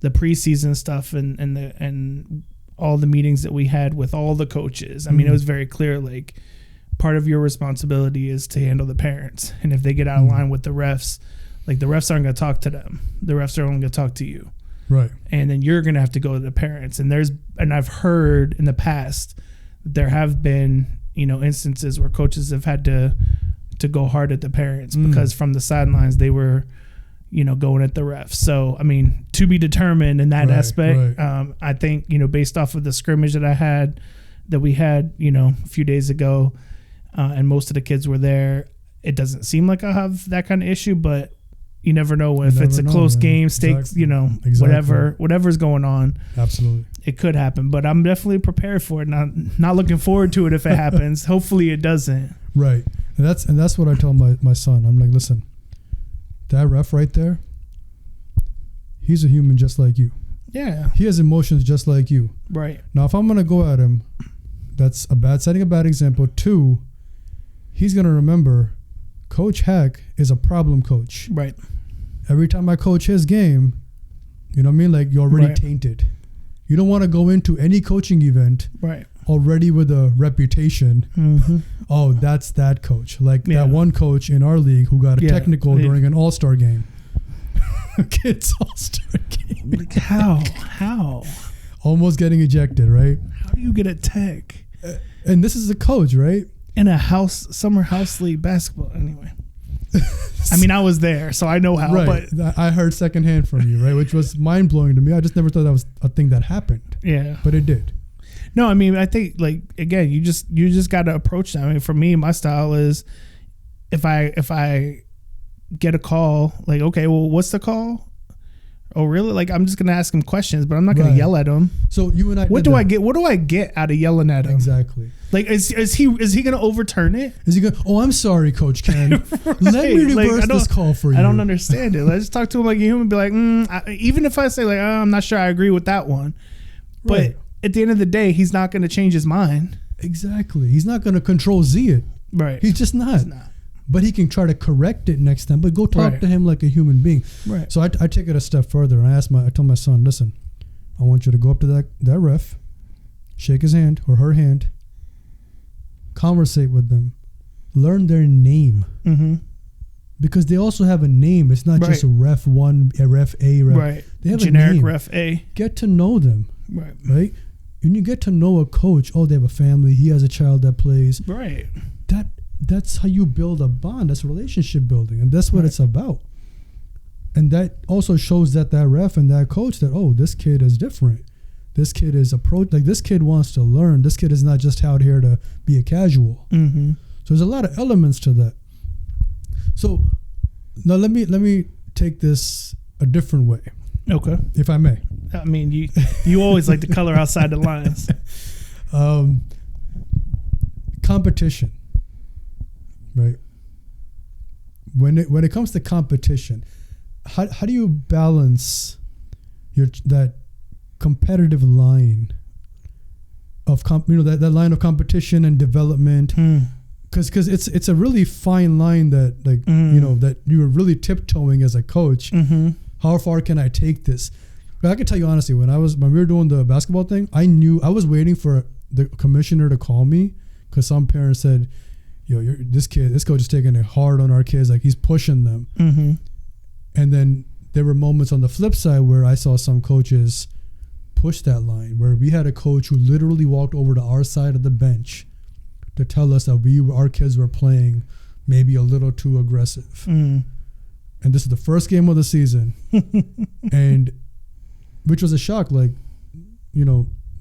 preseason stuff and all the meetings that we had with all the coaches, I mean, it was very clear, like, part of your responsibility is to handle the parents. And if they get out of line with the refs, like, the refs aren't going to talk to them. The refs are only going to talk to you. Right. And then you're going to have to go to the parents. And I've heard in the past that there have been, instances where coaches have had to go hard at the parents because from the sidelines they were, going at the refs. So, I mean, to be determined in that aspect. Right. I think, based off of the scrimmage that we had, a few days ago, and most of the kids were there, it doesn't seem like I'll have that kind of issue, but you never know if it's a close game, stakes, whatever's going on. Absolutely. It could happen, but I'm definitely prepared for it. Not looking forward to it if it happens. Hopefully it doesn't. Right. And that's what I tell my son. I'm like, listen, that ref right there, he's a human just like you. Yeah. He has emotions just like you. Right. Now, if I'm going to go at him, that's setting a bad example. 2, he's going to remember Coach Heck is a problem coach. Right. Every time I coach his game, you know what I mean? Like, you're already tainted. You don't want to go into any coaching event already with a reputation. Oh, that's that coach. Like that one coach in our league who got a technical during an all-star game. Kids all-star game. Like, how? Almost getting ejected, right? How do you get a tech? And this is a coach, right? In a summer house league basketball, anyway. I mean, I was there, so I know how. Right. But I heard secondhand from you, right? Which was mind-blowing to me. I just never thought that was a thing that happened. Yeah. But it did. No, I mean, I think, like, again, you just got to approach that. I mean, for me, my style is if I get a call, like, okay, well, what's the call? Oh, really? Like, I'm just going to ask him questions, but I'm not going to yell at him. So you and I What do I get out of yelling at him? Exactly. Like, is he going to overturn it? Is he going, oh, I'm sorry, Coach Ken. Right. Let me reverse this call for you. I don't understand it. Let's talk to him like a human, be like, even if I say, like, I'm not sure I agree with that one. But at the end of the day, he's not going to change his mind. Exactly. He's not going to control Z it. Right. He's just not. But he can try to correct it next time. But go talk to him like a human being. Right. So I take it a step further, and I tell my son, listen, I want you to go up to that ref, shake his hand or her hand, conversate with them, learn their name. Because they also have a name. It's not just a ref 1, a ref A, ref. Right. They have generic a name. Ref A. Get to know them. Right. And you get to know a coach. Oh, they have a family. He has a child that plays. Right. That's how you build a bond. That's relationship building. And that's what it's about. And that also shows that ref and that coach that, oh, this kid is different. this kid is this kid wants to learn. This kid is not just out here to be a casual. Mm-hmm. So there's a lot of elements to that. So now let me take this a different way. Okay. If I may. I mean, you always like to color outside the lines. Competition, right? When it comes to competition, how do you balance that competitive line of that line of competition and development? Because it's a really fine line that that you were really tiptoeing as a coach. Mm-hmm. How far can I take this? But I can tell you honestly, when we were doing the basketball thing, I knew I was waiting for the commissioner to call me, because some parents said, this coach is taking it hard on our kids, like he's pushing them. Mm-hmm. And then there were moments on the flip side where I saw some coaches push that line, where we had a coach who literally walked over to our side of the bench to tell us that our kids were playing maybe a little too aggressive. Mm. And this is the first game of the season. And which was a shock. Like,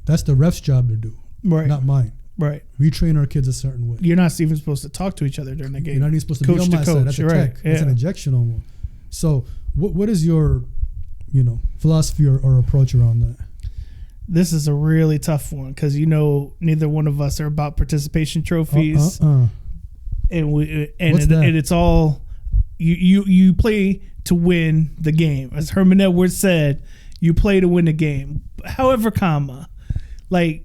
that's the ref's job to do, right? Not mine. Right. We train our kids a certain way. You're not even supposed to talk to each other during the game. You're not even supposed to be on my side. That's a tech. Yeah. That's an ejection almost. So what is your, philosophy or approach around that? This is a really tough one, because neither one of us are about participation trophies, and it's all you play to win the game. As Herman Edwards said, you play to win the game. However, like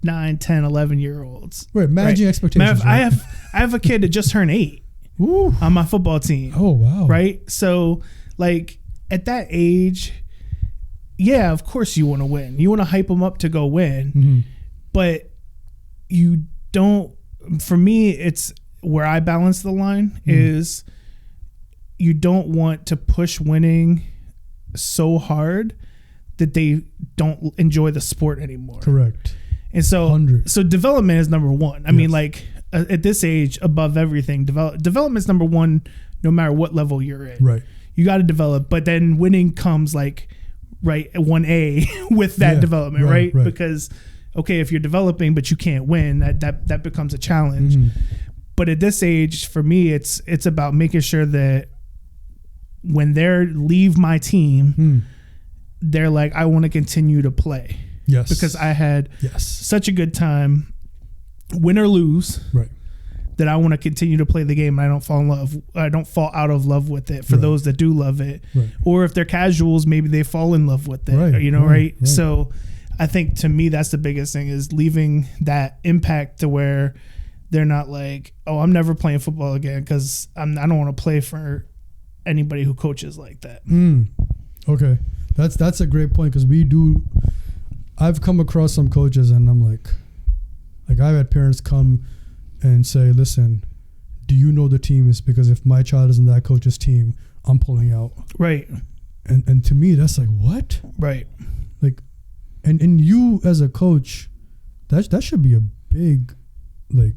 9, 10, 11-year-olds. Right, managing expectations. I have a kid that just turned 8 on my football team. Oh, wow. Right? So, like, at that age, yeah, of course you want to win. You want to hype them up to go win. Mm-hmm. But you don't, for me, it's where I balance the line is you don't want to push winning so hard that they don't enjoy the sport anymore. Correct. And so 100. So development is number one. I mean, like, at this age, above everything, development is number one, no matter what level you're in. Right. You got to develop, but then winning comes like right at 1A with that development, right? Because if you're developing but you can't win, that becomes a challenge. Mm-hmm. But at this age, for me, it's about making sure that when they leave my team, they're like, I want to continue to play. Yes. Because I had such a good time, win or lose. Right. That I want to continue to play the game, and I don't fall out of love with it for those that do love it. Right. Or if they're casuals, maybe they fall in love with it. Right. So I think, to me, that's the biggest thing, is leaving that impact to where they're not like, oh, I'm never playing football again because I don't want to play for anybody who coaches like that. Okay. That's a great point, because I've come across some coaches and I'm like I've had parents come and say, listen, do you know the team is, because if my child is in that coach's team, I'm pulling out. Right. And to me, that's like, what? Right. Like, and you as a coach, that should be a big, like,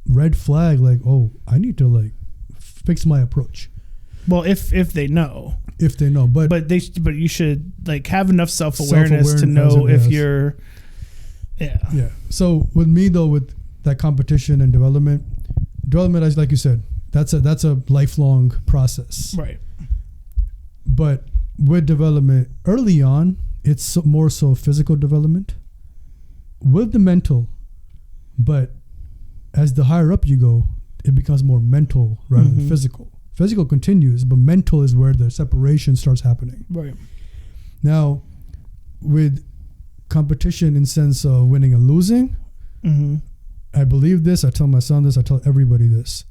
red flag. Like, oh, I need to, like, fix my approach. Well, if they know. If they know, but you should, like, have enough self-awareness to know if you're. Yeah. So with me though, with that competition and development, as like you said, that's a lifelong process. Right. But with development early on, it's more so physical development with the mental, but as the higher up you go, it becomes more mental rather than physical. Physical continues, but mental is where the separation starts happening. Right. Now, with competition in sense of winning and losing, I believe this. I tell my son this. I tell everybody this.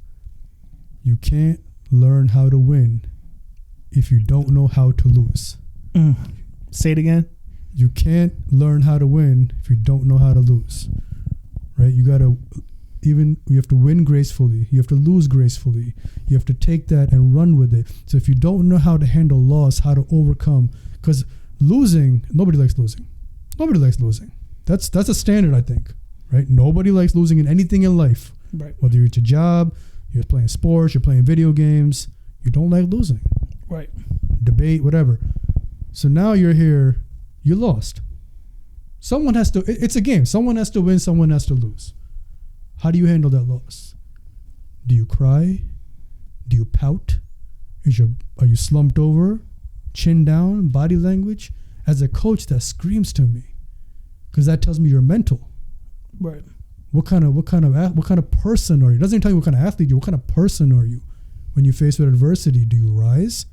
You can't learn how to win if you don't know how to lose. Say it again. You can't learn how to win if you don't know how to lose. Right? You have to win gracefully. You have to lose gracefully. You have to take that and run with it. So if you don't know how to handle loss, how to overcome, because losing, nobody likes losing. Nobody likes losing. That's a standard, I think. Right? Nobody likes losing in anything in life. Right. Whether you're at your job, you're playing sports, you're playing video games, you don't like losing. Right. Debate, whatever. So now you're here, You lost. Someone has to. It's a game. Someone has to win. Someone has to lose. How do you handle that loss? Do you cry? Do you pout? Are you slumped over? Chin down? Body language? As a coach, that screams to me, because that tells me you're mental. Right. What kind of person are you? It doesn't tell you what kind of athlete you're. What kind of person are you? When you face with adversity, do you rise?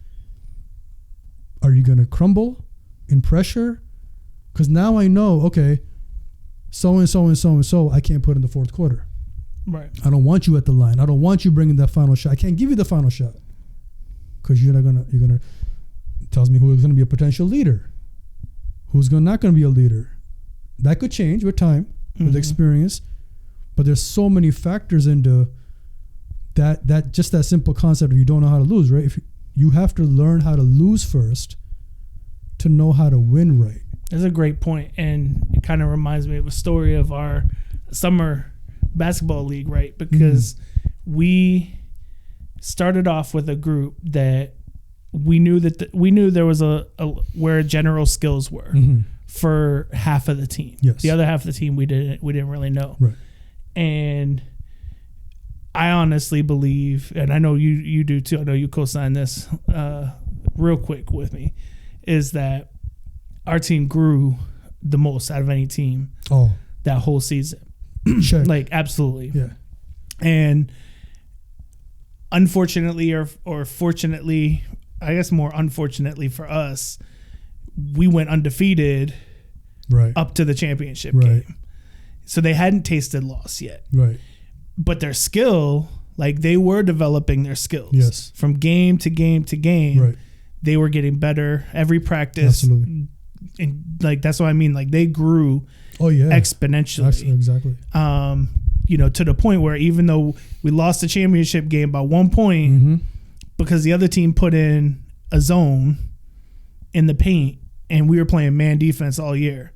Are you going to crumble in pressure? Because now I know, okay, so and so and so and so I can't put in the fourth quarter. Right. I don't want you at the line. I don't want you bringing that final shot. I can't give you the final shot because you're gonna. Tells me who's going to be a potential leader, who's not going to be a leader. That could change with time, with experience, but there's so many factors into that. Just that simple concept of you don't know how to lose, right? If you have to learn how to lose first to know how to win, right? That's a great point, and it kind of reminds me of a story of our summer basketball league, right? Because we started off with a group that we knew there was a where general skills were for half of the team. Yes. The other half of the team we didn't really know. Right. And I honestly believe, and I know you do too, I know you co-sign this real quick with me, is that our team grew the most out of any team that whole season. Sure. Like, absolutely. Yeah. And unfortunately or fortunately, I guess more unfortunately for us, we went undefeated up to the championship game. So they hadn't tasted loss yet. Right. But their skill, like, they were developing their skills. Yes. From game to game to game. Right. They were getting better every practice. Absolutely. And like, that's what I mean. Like, they grew exponentially. Exactly. To the point where even though we lost the championship game by 1 point, because the other team put in a zone in the paint and we were playing man defense all year.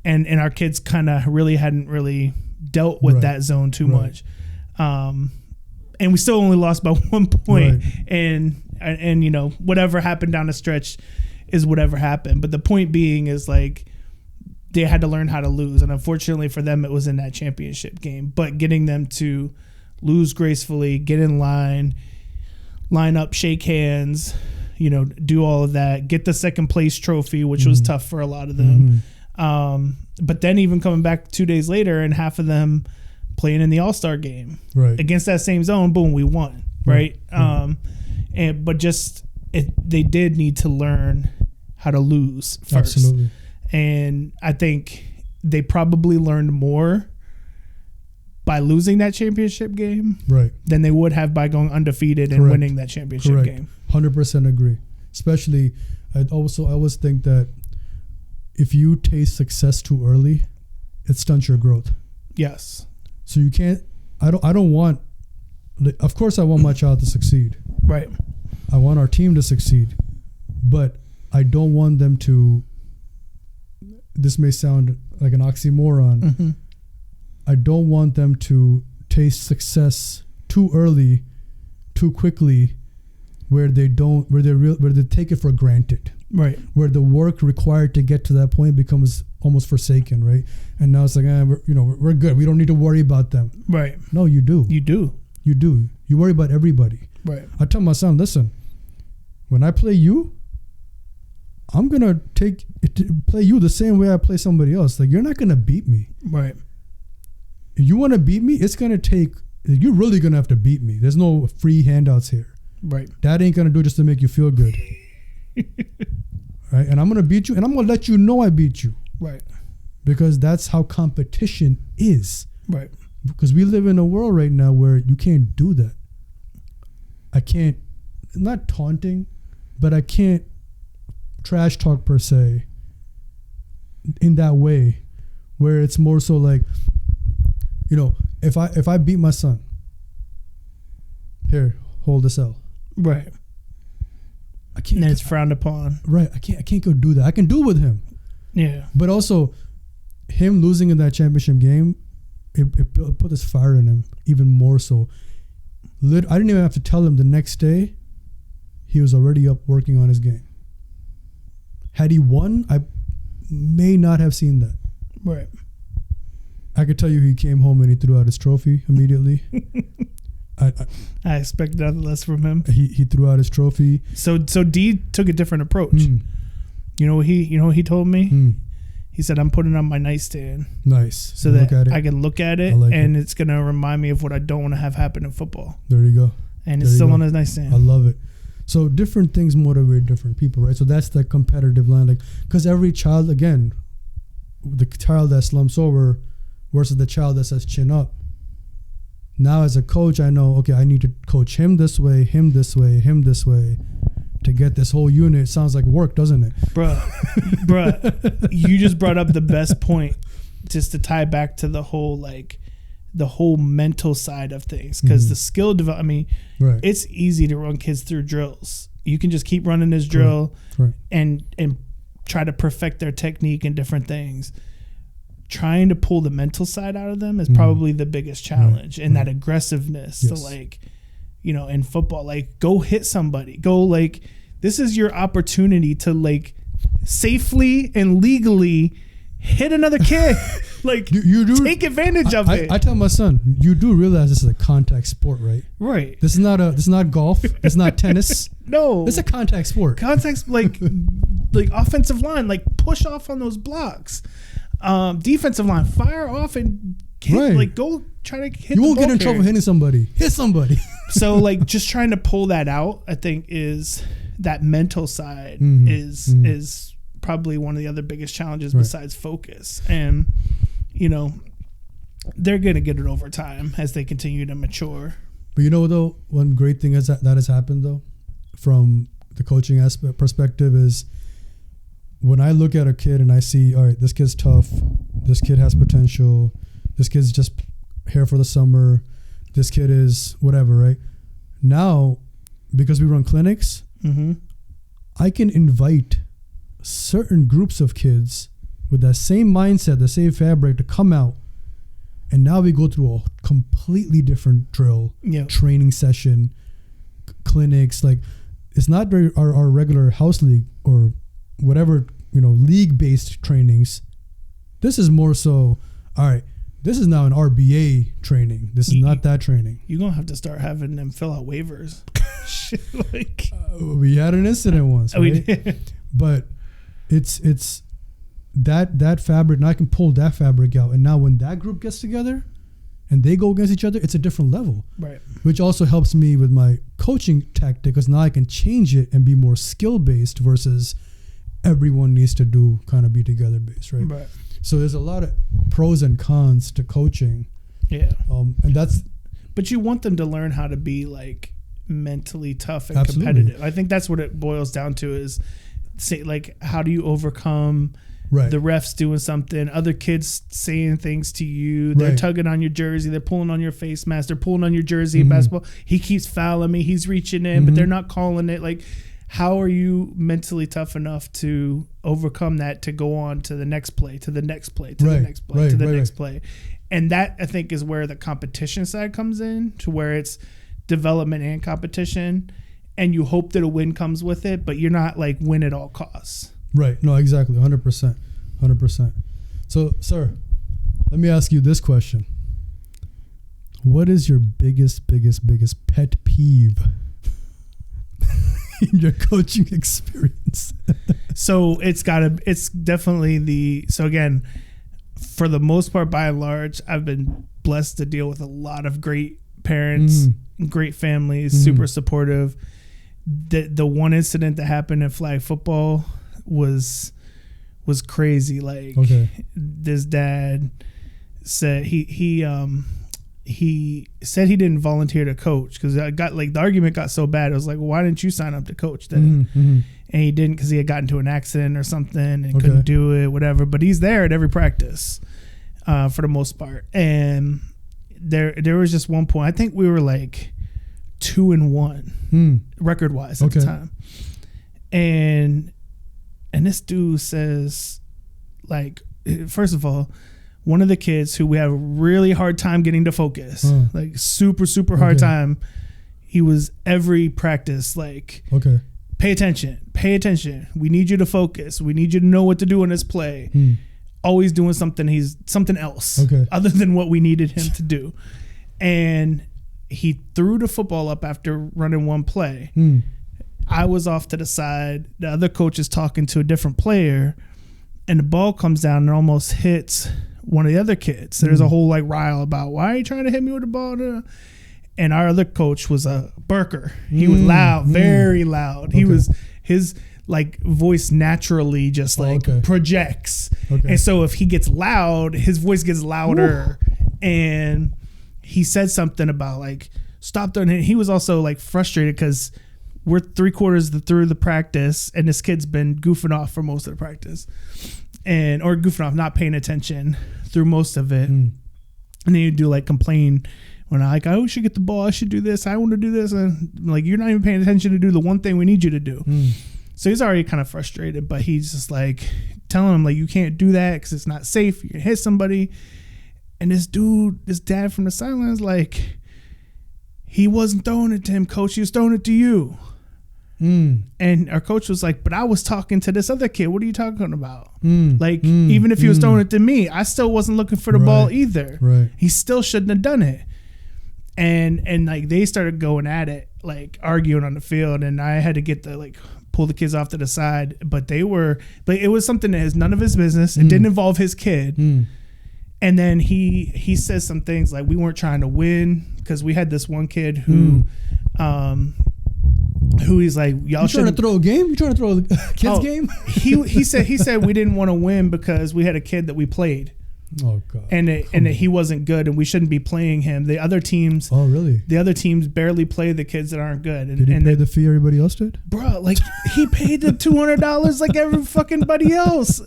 And our kids kind of hadn't really dealt with that zone too much. And we still only lost by 1 point. And whatever happened down the stretch is whatever happened. But the point being is, like, they had to learn how to lose. And unfortunately for them, it was in that championship game. But getting them to lose gracefully, get in line up, shake hands, do all of that, get the second place trophy, which was tough for a lot of them. But then even coming back 2 days later and half of them playing in the All-Star game against that same zone, boom, we won. Right. They did need to learn how to lose first. Absolutely. And I think they probably learned more by losing that championship game than they would have by going undefeated and winning that championship game. 100% agree. Especially, I always think that if you taste success too early, it stunts your growth. Yes. So you can't. I don't want. Of course, I want my child to succeed. Right. I want our team to succeed, but I don't want them to. This may sound like an oxymoron. I don't want them to taste success too early, too quickly, where they take it for granted. Right. Where the work required to get to that point becomes almost forsaken, right? And now it's like, we're good. We don't need to worry about them. Right. No, you do. You do. You worry about everybody. Right. I tell my son, listen, when I play you, I'm going to play you the same way I play somebody else. Like, you're not going to beat me. Right. If you want to beat me, it's going to take, you're really going to have to beat me. There's no free handouts here. Right. Dad ain't going to do it just to make you feel good. Right. And I'm going to beat you, and I'm going to let you know I beat you. Right. Because that's how competition is. Right. Because we live in a world right now where you can't do that. I can't, not taunting, but I can't trash talk per se in that way, where it's more so like, if I beat my son, here, hold this L. Right. I can't. And it's frowned upon. Right. I can't go do that. I can do it with him. Yeah. But also, him losing in that championship game, it put this fire in him even more so. I didn't even have to tell him the next day. He was already up working on his game. Had he won, may not have seen that. Right. I could tell you he came home and he threw out his trophy immediately. I expect nothing less from him. He threw out his trophy. So D took a different approach. You know what he told me? He said, I'm putting it on my nightstand. Nice. So that I can look at it, and it's going to remind me of what I don't want to have happen in football. There you go. And it's still on his nightstand. I love it. So different things motivate different people, right? So that's the competitive line. Like, because every child, again, the child that slumps over versus the child that says chin up. Now as a coach, I know, okay, I need to coach him this way, him this way, him this way to get this whole unit. It sounds like work, doesn't it? Bruh, you just brought up the best point just to tie back to the whole mental side of things. Because the skill development, I mean, it's easy to run kids through drills. You can just keep running this drill and try to perfect their technique and different things. Trying to pull the mental side out of them is probably the biggest challenge, and that aggressiveness to, like, you know, in football, like, go hit somebody, go, like, this is your opportunity to, like, safely and legally hit another kid. Like, you do take advantage of it. I tell my son, you do realize this is a contact sport, right? Right. This is not golf. It's not tennis. No, it's a contact sport. Contacts, like offensive line, like, push off on those blocks. Defensive line, fire off and hit, like, go try to hit. You won't get in trouble hitting somebody. Hit somebody. So, like, just trying to pull that out, I think, is that mental side is probably one of the other biggest challenges besides focus. And, you know, they're gonna get it over time as they continue to mature. But you know, though, one great thing that has happened, though, from the coaching aspect perspective is, when I look at a kid and I see, all right, this kid's tough, this kid has potential, this kid's just here for the summer, this kid is whatever, right? Now, because we run clinics, I can invite certain groups of kids with that same mindset, the same fabric to come out. And now we go through a completely different drill, training session, clinics. Like, it's not our regular house league or whatever, you know, league-based trainings. This is more so, all right, this is now an RBA training. This is not that training. You're going to have to start having them fill out waivers. Shit, like, we had an incident once, right? We did. But it's that fabric, and I can pull that fabric out. And now when that group gets together and they go against each other, it's a different level. Right. Which also helps me with my coaching tactic, because now I can change it and be more skill-based versus everyone needs to be together based, right? Right. So there's a lot of pros and cons to coaching. Yeah. And that's, but you want them to learn how to be, like, mentally tough and competitive. I think that's what it boils down to, is, say, like, how do you overcome the refs doing something, other kids saying things to you, they're tugging on your jersey, they're pulling on your face mask, they're pulling on your jersey in basketball, he keeps fouling me, he's reaching in, but they're not calling it. Like, how are you mentally tough enough to overcome that, to go on to the next play, to the next play, to the next play, to the next play? And that, I think, is where the competition side comes in, to where it's development and competition, and you hope that a win comes with it, but you're not, like, win at all costs. Right. No, exactly. 100%. 100%. So, sir, let me ask you this question. What is your biggest pet peeve in your coaching experience? So it's definitely so again, for the most part, by and large, I've been blessed to deal with a lot of great parents, great families, super supportive. The one incident that happened in flag football was crazy. Like, this dad said he said he didn't volunteer to coach, because the argument got so bad. It was like, well, why didn't you sign up to coach then? And he didn't, because he had gotten into an accident or something and couldn't do it, whatever. But he's there at every practice for the most part. And there was just one point, I think we were like 2-1 record wise at the time. And this dude says, like, first of all, one of the kids who we had a really hard time getting to focus, like super hard time. He was every practice, like, pay attention. We need you to focus. We need you to know what to do in this play. Always doing something else other than what we needed him to do. And he threw the football up after running one play. I was off to the side. The other coach is talking to a different player, and the ball comes down and almost hits one of the other kids. So there's a whole like rile about, why are you trying to hit me with the ball? And our other coach was a Burker. He was loud, very loud. He was, his like voice naturally just like projects. And so if he gets loud, his voice gets louder. And he said something about like, stop doing it. He was also like frustrated because we're 3/4 through the practice and this kid's been goofing off for most of the practice or goofing off, not paying attention through most of it. And then you do like complain when I should get the ball. I should do this. I want to do this. And I'm like, you're not even paying attention to do the one thing we need you to do. So he's already kind of frustrated, but he's just like telling him like, you can't do that because it's not safe. You can hit somebody. And this dad from the sidelines, like, he wasn't throwing it to him, coach. He was throwing it to you. And our coach was like, but I was talking to this other kid. What are you talking about? Even if he was throwing it to me, I still wasn't looking for the ball either. He still shouldn't have done it. And like they started going at it, like arguing on the field. And I had to get pull the kids off to the side. But it was something that is none of his business. It didn't involve his kid. And then he says some things like, we weren't trying to win, because we had this one kid who he's like, y'all trying to throw a game? You trying to throw a kid's game? he said we didn't want to win because we had a kid that we played. Oh God! And that he wasn't good, and we shouldn't be playing him. The other teams. Oh really? The other teams barely play the kids that aren't good. Did he pay the fee everybody else did? Bro, like he paid the $200 like every fucking buddy else.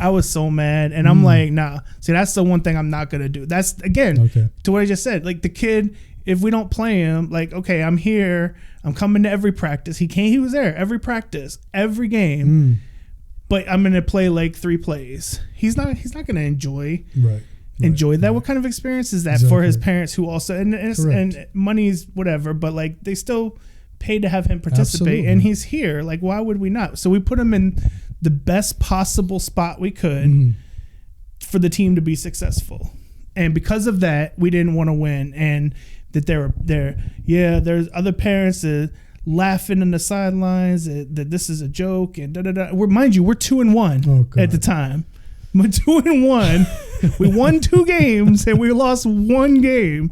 I was so mad, and I'm like, nah. See, that's the one thing I'm not gonna do. That's again to what I just said. Like the kid, if we don't play him, like okay, I'm here. I'm coming to every practice. He was there every practice, every game. But I'm gonna play like 3 plays. He's not gonna enjoy that. What kind of experience is that for his parents who also and money's whatever, but like they still pay to have him participate. And he's here. Like why would we not? So we put him in the best possible spot we could for the team to be successful. And because of that, we didn't want to win. And that there's other parents that laughing in the sidelines that this is a joke and mind you, we're 2-1 at the time. We're 2-1. We won 2 games and we lost 1 game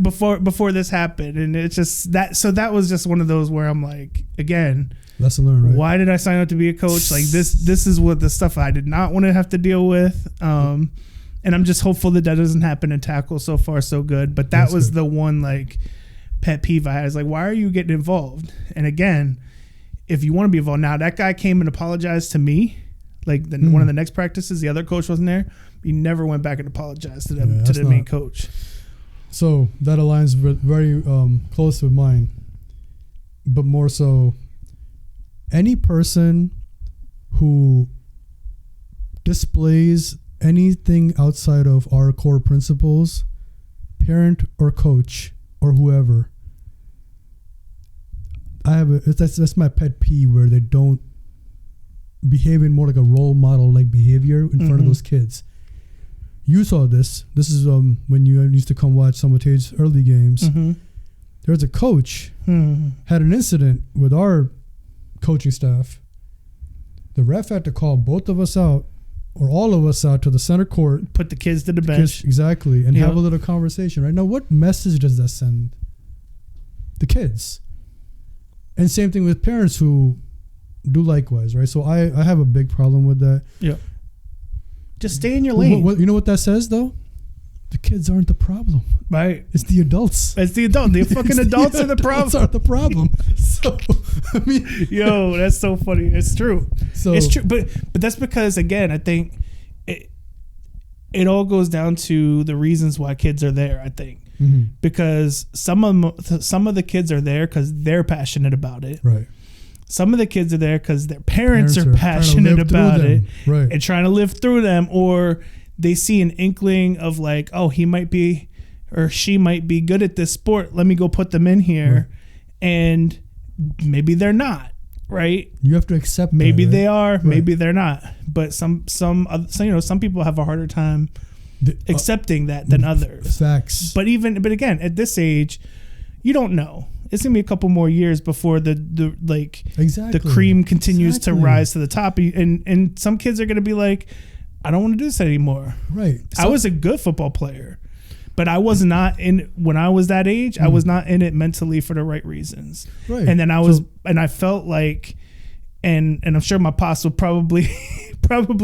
before this happened. And it's just that. So that was just one of those where I'm like, again, lesson learned, right? Why did I sign up to be a coach? Like this is what the stuff I did not want to have to deal with. And I'm just hopeful that doesn't happen in tackle. So far, so good. But that was the one like pet peeve I had. Is like, why are you getting involved? And again, if you want to be involved, now that guy came and apologized to me, like one of the next practices, the other coach wasn't there. He never went back and apologized to them to the main coach. So that aligns very close with mine, but more so, any person who displays anything outside of our core principles, parent or coach or whoever, that's my pet peeve, where they don't behave in more like a role model like behavior in front of those kids. You saw this. This is when you used to come watch some of Tate's early games. There's a coach had an incident with our coaching staff. The ref had to call both of us out, or all of us out, to the center court. Put the kids to the bench. Exactly. And have a little conversation. Right now, what message does that send the kids? And same thing with parents who do likewise, right? So I have a big problem with that. Yeah. Just stay in your lane. You know what that says, though? The kids aren't the problem. Right. It's the adults. It's the adults. The fucking adults are the problem. Adults are the problem. So, I mean. Yo, that's so funny. It's true. It's true. But that's because, again, I think it all goes down to the reasons why kids are there, I think. Because some of the kids are there because they're passionate about it. Right. Some of the kids are there because their parents are passionate about it and trying to live through them, or they see an inkling of like, oh, he might be or she might be good at this sport. Let me go put them in here. And maybe they're not, right? You have to accept maybe that, right? they are, maybe they're not. But some people have a harder time accepting that than others. Facts. But again, at this age, you don't know. It's gonna be a couple more years before the cream continues to rise to the top, and some kids are gonna be like, I don't want to do this anymore. Right. I was a good football player, but I was not in when I was that age. I was not in it mentally for the right reasons. Right. And then I felt like, and I'm sure my pops will probably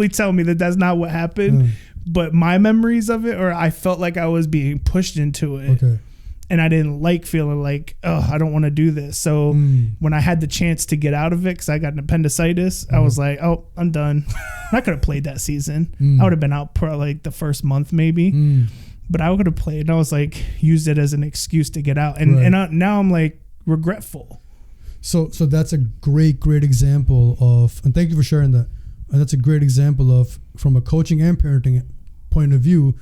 tell me that that's not what happened. But my memories of it, or I felt like I was being pushed into it. Okay. And I didn't like feeling like, oh, I don't want to do this. So when I had the chance to get out of it, because I got an appendicitis, I was like, oh, I'm done. I could have played that season. I would have been out for like the first month maybe. But I could have played. And I was like, used it as an excuse to get out. And now I'm like regretful. So that's a great example of, and thank you for sharing that. And that's a great example of, from a coaching and parenting point of view,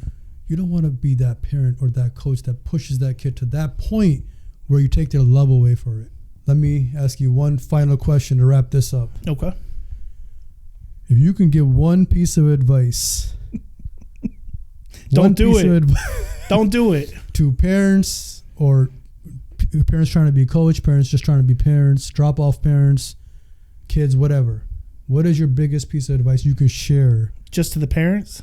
you don't want to be that parent or that coach that pushes that kid to that point where you take their love away for it. Let me ask you one final question to wrap this up. Okay. If you can give one piece of advice, don't do it. Don't do it. To parents, or parents trying to be coach, parents just trying to be parents, drop off parents, kids, whatever. What is your biggest piece of advice you can share? Just to the parents?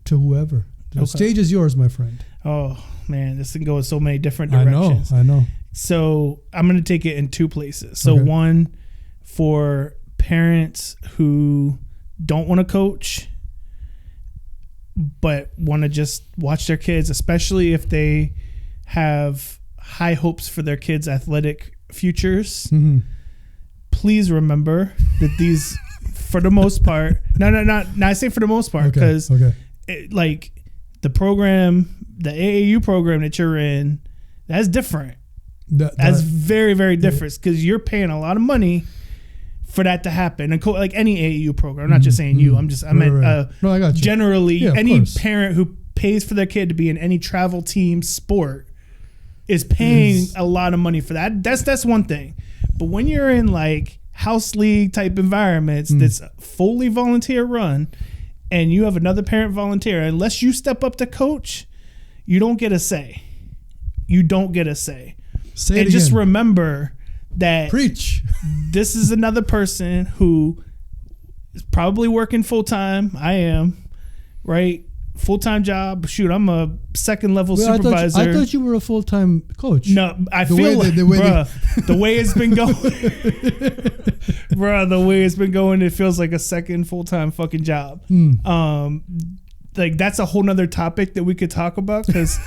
To whoever. The stage is yours, my friend. Oh, man, this can go in so many different directions. I know. So I'm going to take it in two places. So one, for parents who don't want to coach, but want to just watch their kids, especially if they have high hopes for their kids' athletic futures. Please remember that these, for the most part, I say for the most part, because like the program, the AAU program that you're in, that's different. That's very, very different, because you're paying a lot of money for that to happen. And like any AAU program, I'm not just saying you. I got you. Generally, any parent who pays for their kid to be in any travel team sport is paying a lot of money for that. That's one thing. But when you're in like house league type environments that's fully volunteer run, and you have another parent volunteer, unless you step up to coach, you don't get a say. You don't get a say. Say it and again. Just remember that preach. This is another person who is probably working full time. I am, right? Full-time job. Shoot, I'm a second level supervisor. I thought you were a full-time coach. No, I feel like, the way it's been going, the way it's been going, it feels like a second full-time fucking job. Like that's a whole nother topic that we could talk about, because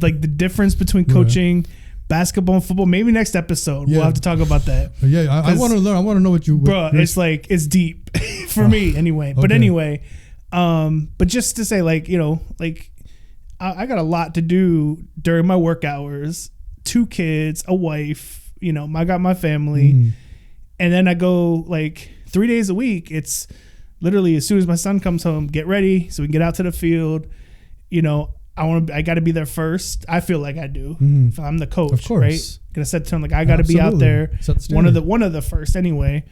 like the difference between coaching basketball and football. Maybe next episode we'll have to talk about that. I want to learn. I want to know what you. It's like, it's deep for me anyway. But anyway. But just to say, like, you know, like I got a lot to do during my work hours, 2 kids, a wife, you know, I got my family, and then I go like 3 days a week. It's literally as soon as my son comes home, get ready so we can get out to the field. You know, I got to be there first. I feel like I do. If I'm the coach, of course, right? Gonna set the tone, like I got to be out there. One of the first anyway.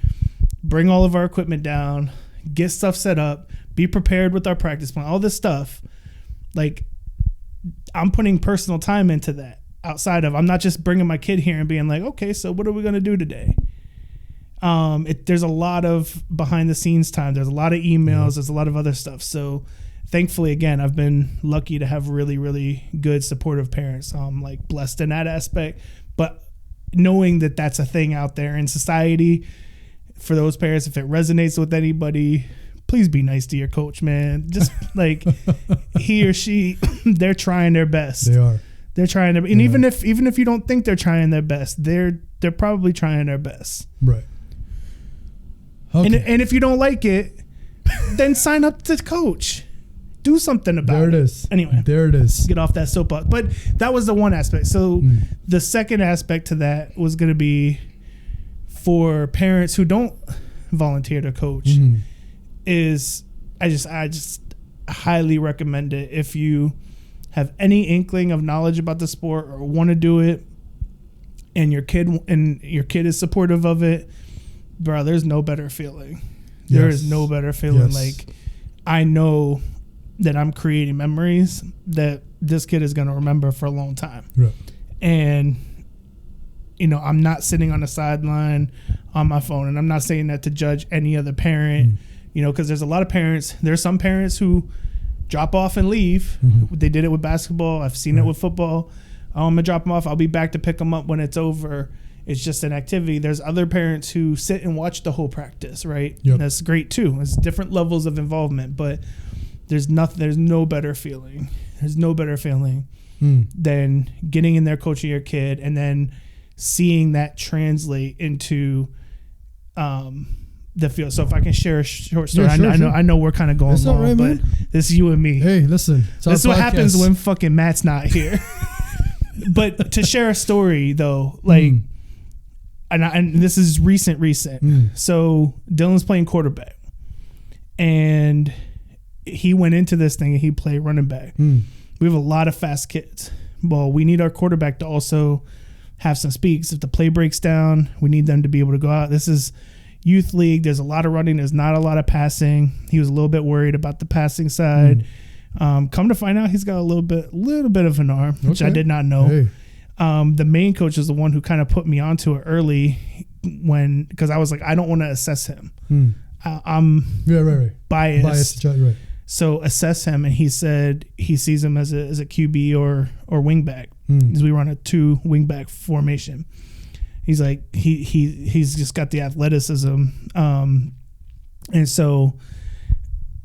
Bring all of our equipment down, get stuff set up. Be prepared with our practice plan, all this stuff. Like, I'm putting personal time into that outside of, I'm not just bringing my kid here and being like, okay, so what are we going to do today? There's a lot of behind the scenes time. There's a lot of emails. There's a lot of other stuff. So thankfully, again, I've been lucky to have really, really good supportive parents. I'm like blessed in that aspect, but knowing that that's a thing out there in society for those parents, if it resonates with anybody, please be nice to your coach, man. Just like he or she, they're trying their best. They are. They're trying their, and even if you don't think they're trying their best, they're probably trying their best. Right. Okay. And if you don't like it, then sign up to coach. Do something about it. There it is. Anyway, there it is. Get off that soapbox. But that was the one aspect. So the second aspect to that was going to be for parents who don't volunteer to coach. Is I just highly recommend it. If you have any inkling of knowledge about the sport or want to do it, and your kid is supportive of it, bro, there's no better feeling. There is no better feeling. Like, I know that I'm creating memories that this kid is going to remember for a long time. Yeah. And, you know, I'm not sitting on the sideline on my phone, and I'm not saying that to judge any other parent, you know, because there's a lot of parents. There's some parents who drop off and leave. They did it with basketball. I've seen it with football. I'm going to drop them off. I'll be back to pick them up when it's over. It's just an activity. There's other parents who sit and watch the whole practice, right? Yep. That's great too. It's different levels of involvement, but there's no better feeling. There's no better feeling than getting in there, coaching your kid, and then seeing that translate into the field. So if I can share a short story, I know we're kind of going long, right, but this is you and me. Hey, listen, this is what happens when fucking Matt's not here. But to share a story though, like, and this is recent. So Dylan's playing quarterback, and he went into this thing and he played running back. We have a lot of fast kids. Well, we need our quarterback to also have some speeds. If the play breaks down, we need them to be able to go out. This is youth league. There's a lot of running. There's not a lot of passing. He was a little bit worried about the passing side. Come to find out, he's got a little bit of an arm, which I did not know. Hey. The main coach is the one who kind of put me onto it early because I was like, I don't want to assess him. I'm biased. Right. So assess him, and he said he sees him as a QB or wingback, because we run a 2 wingback formation. He's like he's just got the athleticism, and so,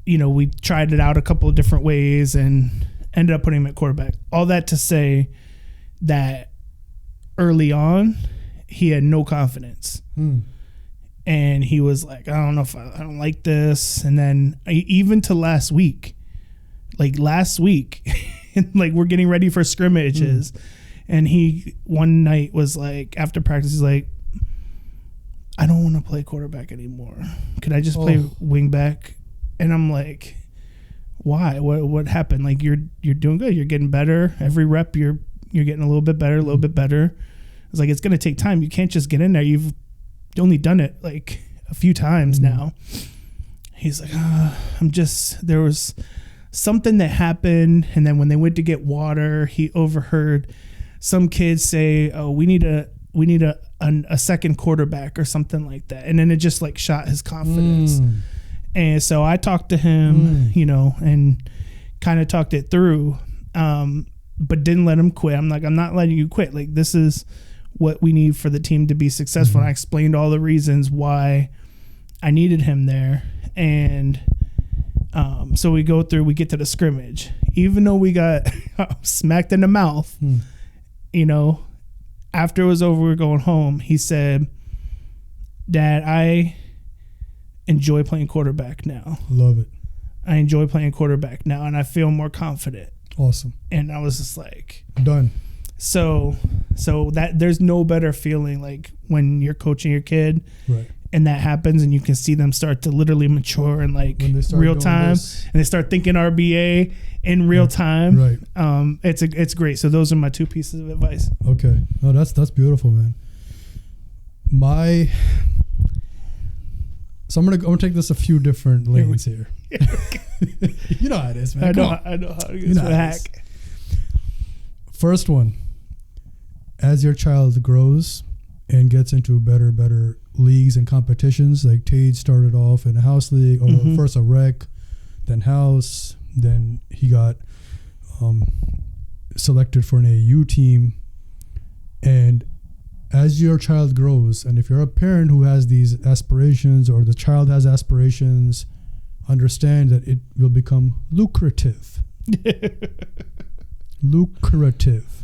you know, we tried it out a couple of different ways and ended up putting him at quarterback. All that to say that early on he had no confidence. And he was like, I don't know if I don't like this. And then even to last week, like we're getting ready for scrimmages. And he one night was like, after practice, he's like, I don't want to play quarterback anymore. Could I just play wing back? And I'm like, why? What happened? Like, you're doing good. You're getting better. Every rep, you're getting a little bit better, a little bit better. It's like, it's going to take time. You can't just get in there. You've only done it like a few times now. He's like, there was something that happened. And then when they went to get water, he overheard some kids say, oh, we need a second quarterback or something like that. And then it just like shot his confidence. And so I talked to him, you know, and kind of talked it through, but didn't let him quit. I'm like, I'm not letting you quit. Like, this is what we need for the team to be successful. And I explained all the reasons why I needed him there. And so we get to the scrimmage. Even though we got smacked in the mouth, you know, after it was over, we were going home. He said, Dad, I enjoy playing quarterback now. Love it. I enjoy playing quarterback now, and I feel more confident. Awesome. And I was just like, done. So that there's no better feeling like when you're coaching your kid, right, and that happens and you can see them start to literally mature in like real time, and they start thinking RBA in real time. Right. It's great. So those are my 2 pieces of advice. Okay. No, that's beautiful, man. So I'm gonna take this a few different lanes here. You know how it is, man. I know how it is. Hack. First one, as your child grows and gets into better leagues and competitions, like Tate started off in a house league, or first a rec, then house, then he got selected for an AAU team. And as your child grows, and if you're a parent who has these aspirations, or the child has aspirations, understand that it will become lucrative. Lucrative.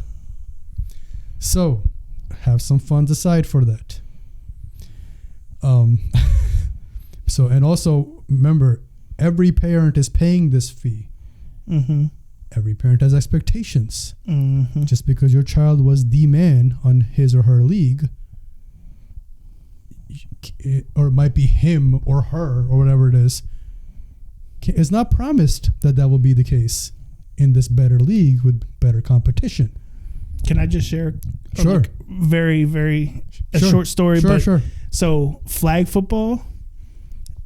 So have some funds aside for that. So, and also remember, every parent is paying this fee. Every parent has expectations. Just because your child was the man on his or her league, or it might be him or her or whatever it is, it's not promised that will be the case in this better league with better competition. Can I just share Sure. Like very, very short story. Sure. So flag football,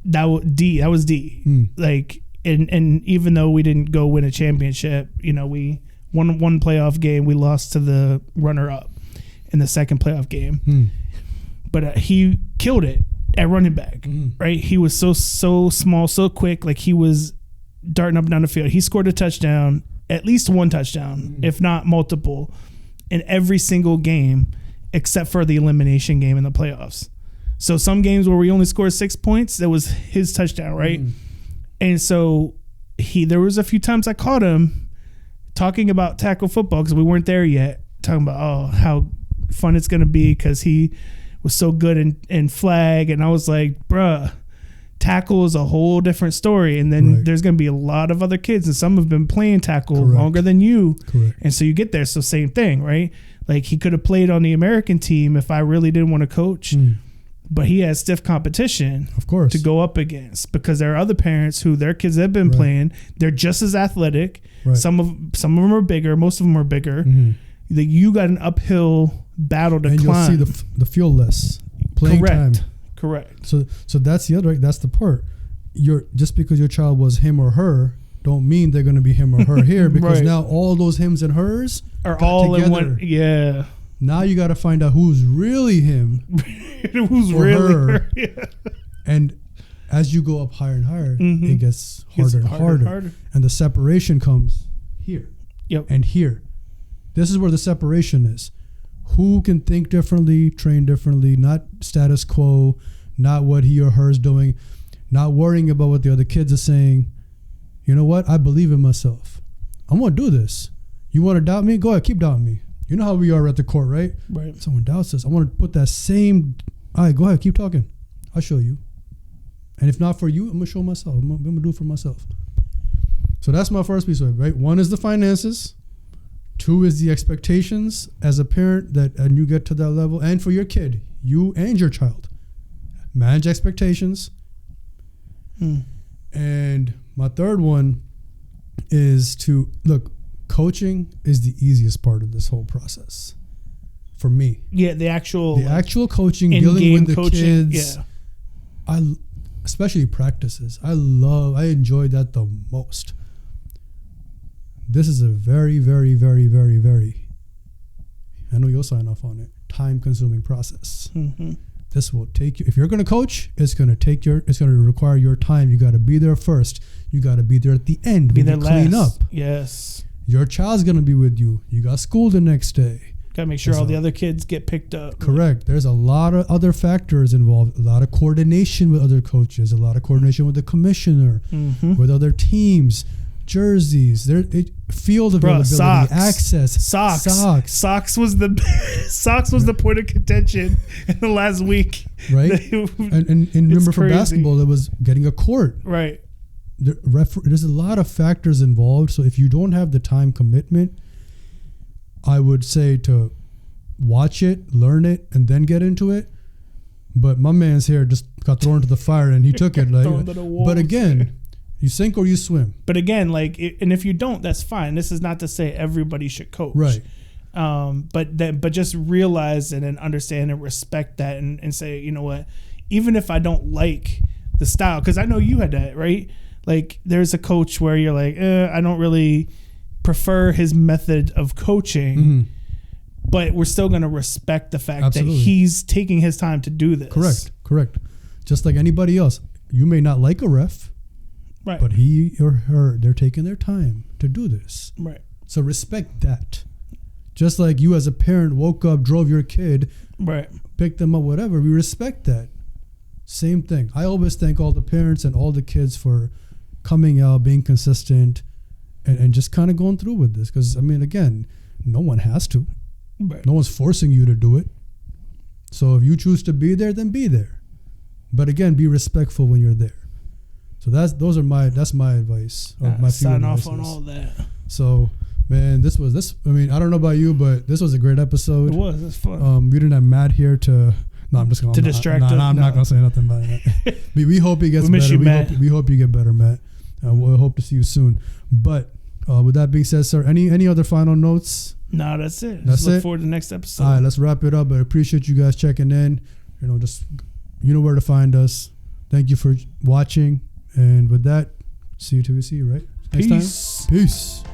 that was D. Like, and even though we didn't go win a championship, we won one playoff game. We lost to the runner-up in the second playoff game. But he killed it at running back, right? He was so small, so quick. Like, he was darting up and down the field. He scored a touchdown, at least one touchdown, if not multiple, in every single game except for the elimination game in the playoffs. So some games where we only scored 6 points, that was his touchdown, right? And so there was a few times I caught him talking about tackle football because we weren't there yet, talking about how fun it's going to be because he was so good in flag. And I was like, bruh, tackle is a whole different story. And then there's going to be a lot of other kids, and some have been playing tackle longer than you. And so you get there. So same thing, right? Like, he could have played on the American team if I really didn't want to coach. But he has stiff competition, of course, to go up against, because there are other parents who their kids have been playing. They're just as athletic. Some of them are bigger. Most of them are bigger. That you got an uphill battle to climb. And you'll see the field less playing time. Correct. So that's the other. That's the part. Just because your child was him or her, don't mean they're going to be him or her here, because now all those hims and hers are all together in one. Yeah. Now you got to find out who's really him, who's really her. Yeah. And as you go up higher and higher, it gets harder and harder. And the separation comes here and here. This is where the separation is. Who can think differently, train differently, not status quo, not what he or her is doing, not worrying about what the other kids are saying. You know what? I believe in myself. I'm going to do this. You want to doubt me? Go ahead, keep doubting me. You know how we are at the court, right? Someone doubts us. I want to put that same. All right, go ahead, keep talking. I'll show you. And if not for you, I'm going to show myself. I'm going to do it for myself. So that's my first piece of it, right? One is the finances. Two is the expectations as a parent and you get to that level. And for your kid, you and your child. Manage expectations. And my third one is to, look, coaching is the easiest part of this whole process for me. Yeah, the actual coaching, dealing with the coaching, kids. Yeah. Especially practices. I enjoy that the most. This is a very, very, very, very, very, I know you'll sign off on it, time-consuming process. This will take you, if you're going to coach, it's going to require your time. You got to be there first. You got to be there at the end. Be there last. Clean up. Yes. Your child's going to be with you. You got school the next day. Got to make sure all the other kids get picked up. Correct. There's a lot of other factors involved. A lot of coordination with other coaches. A lot of coordination with the commissioner, with other teams, jerseys, field availability, access, socks was the point of contention in the last week. Right. and remember for basketball, it was getting a court. Right. There's a lot of factors involved. So if you don't have the time commitment, I would say to watch it, learn it, and then get into it. But my man's here just got thrown into the fire and he took it. But again, you sink or you swim. But again, and if you don't, that's fine. This is not to say everybody should coach. Right. But just realize and understand and respect that and say, you know what, even if I don't like the style, because I know you had that, right? Like, there's a coach where you're like, I don't really prefer his method of coaching, but we're still going to respect the fact that he's taking his time to do this. Correct. Just like anybody else. You may not like a ref, right? But he or her, they're taking their time to do this. Right. So respect that. Just like you as a parent woke up, drove your kid, picked them up, whatever. We respect that. Same thing. I always thank all the parents and all the kids for coming out, being consistent, and just kind of going through with this. Because, I mean, again, no one has to. Right. No one's forcing you to do it. So if you choose to be there, then be there. But again, be respectful when you're there. So that's my advice. My sign off on all that. So, man, I mean, I don't know about you, but this was a great episode. It was. It's fun. We didn't have Matt here to. No, I'm just going to distract him. I'm not going to say nothing about that. We hope he gets better. Miss you, Matt. We hope you get better, Matt. We'll hope to see you soon. But with that being said, sir, any other final notes? No, that's it. That's Look it. forward to the next episode. All right, let's wrap it up. But I appreciate you guys checking in. Just you know where to find us. Thank you for watching. And with that, see you till we see you, right? Next time. Peace.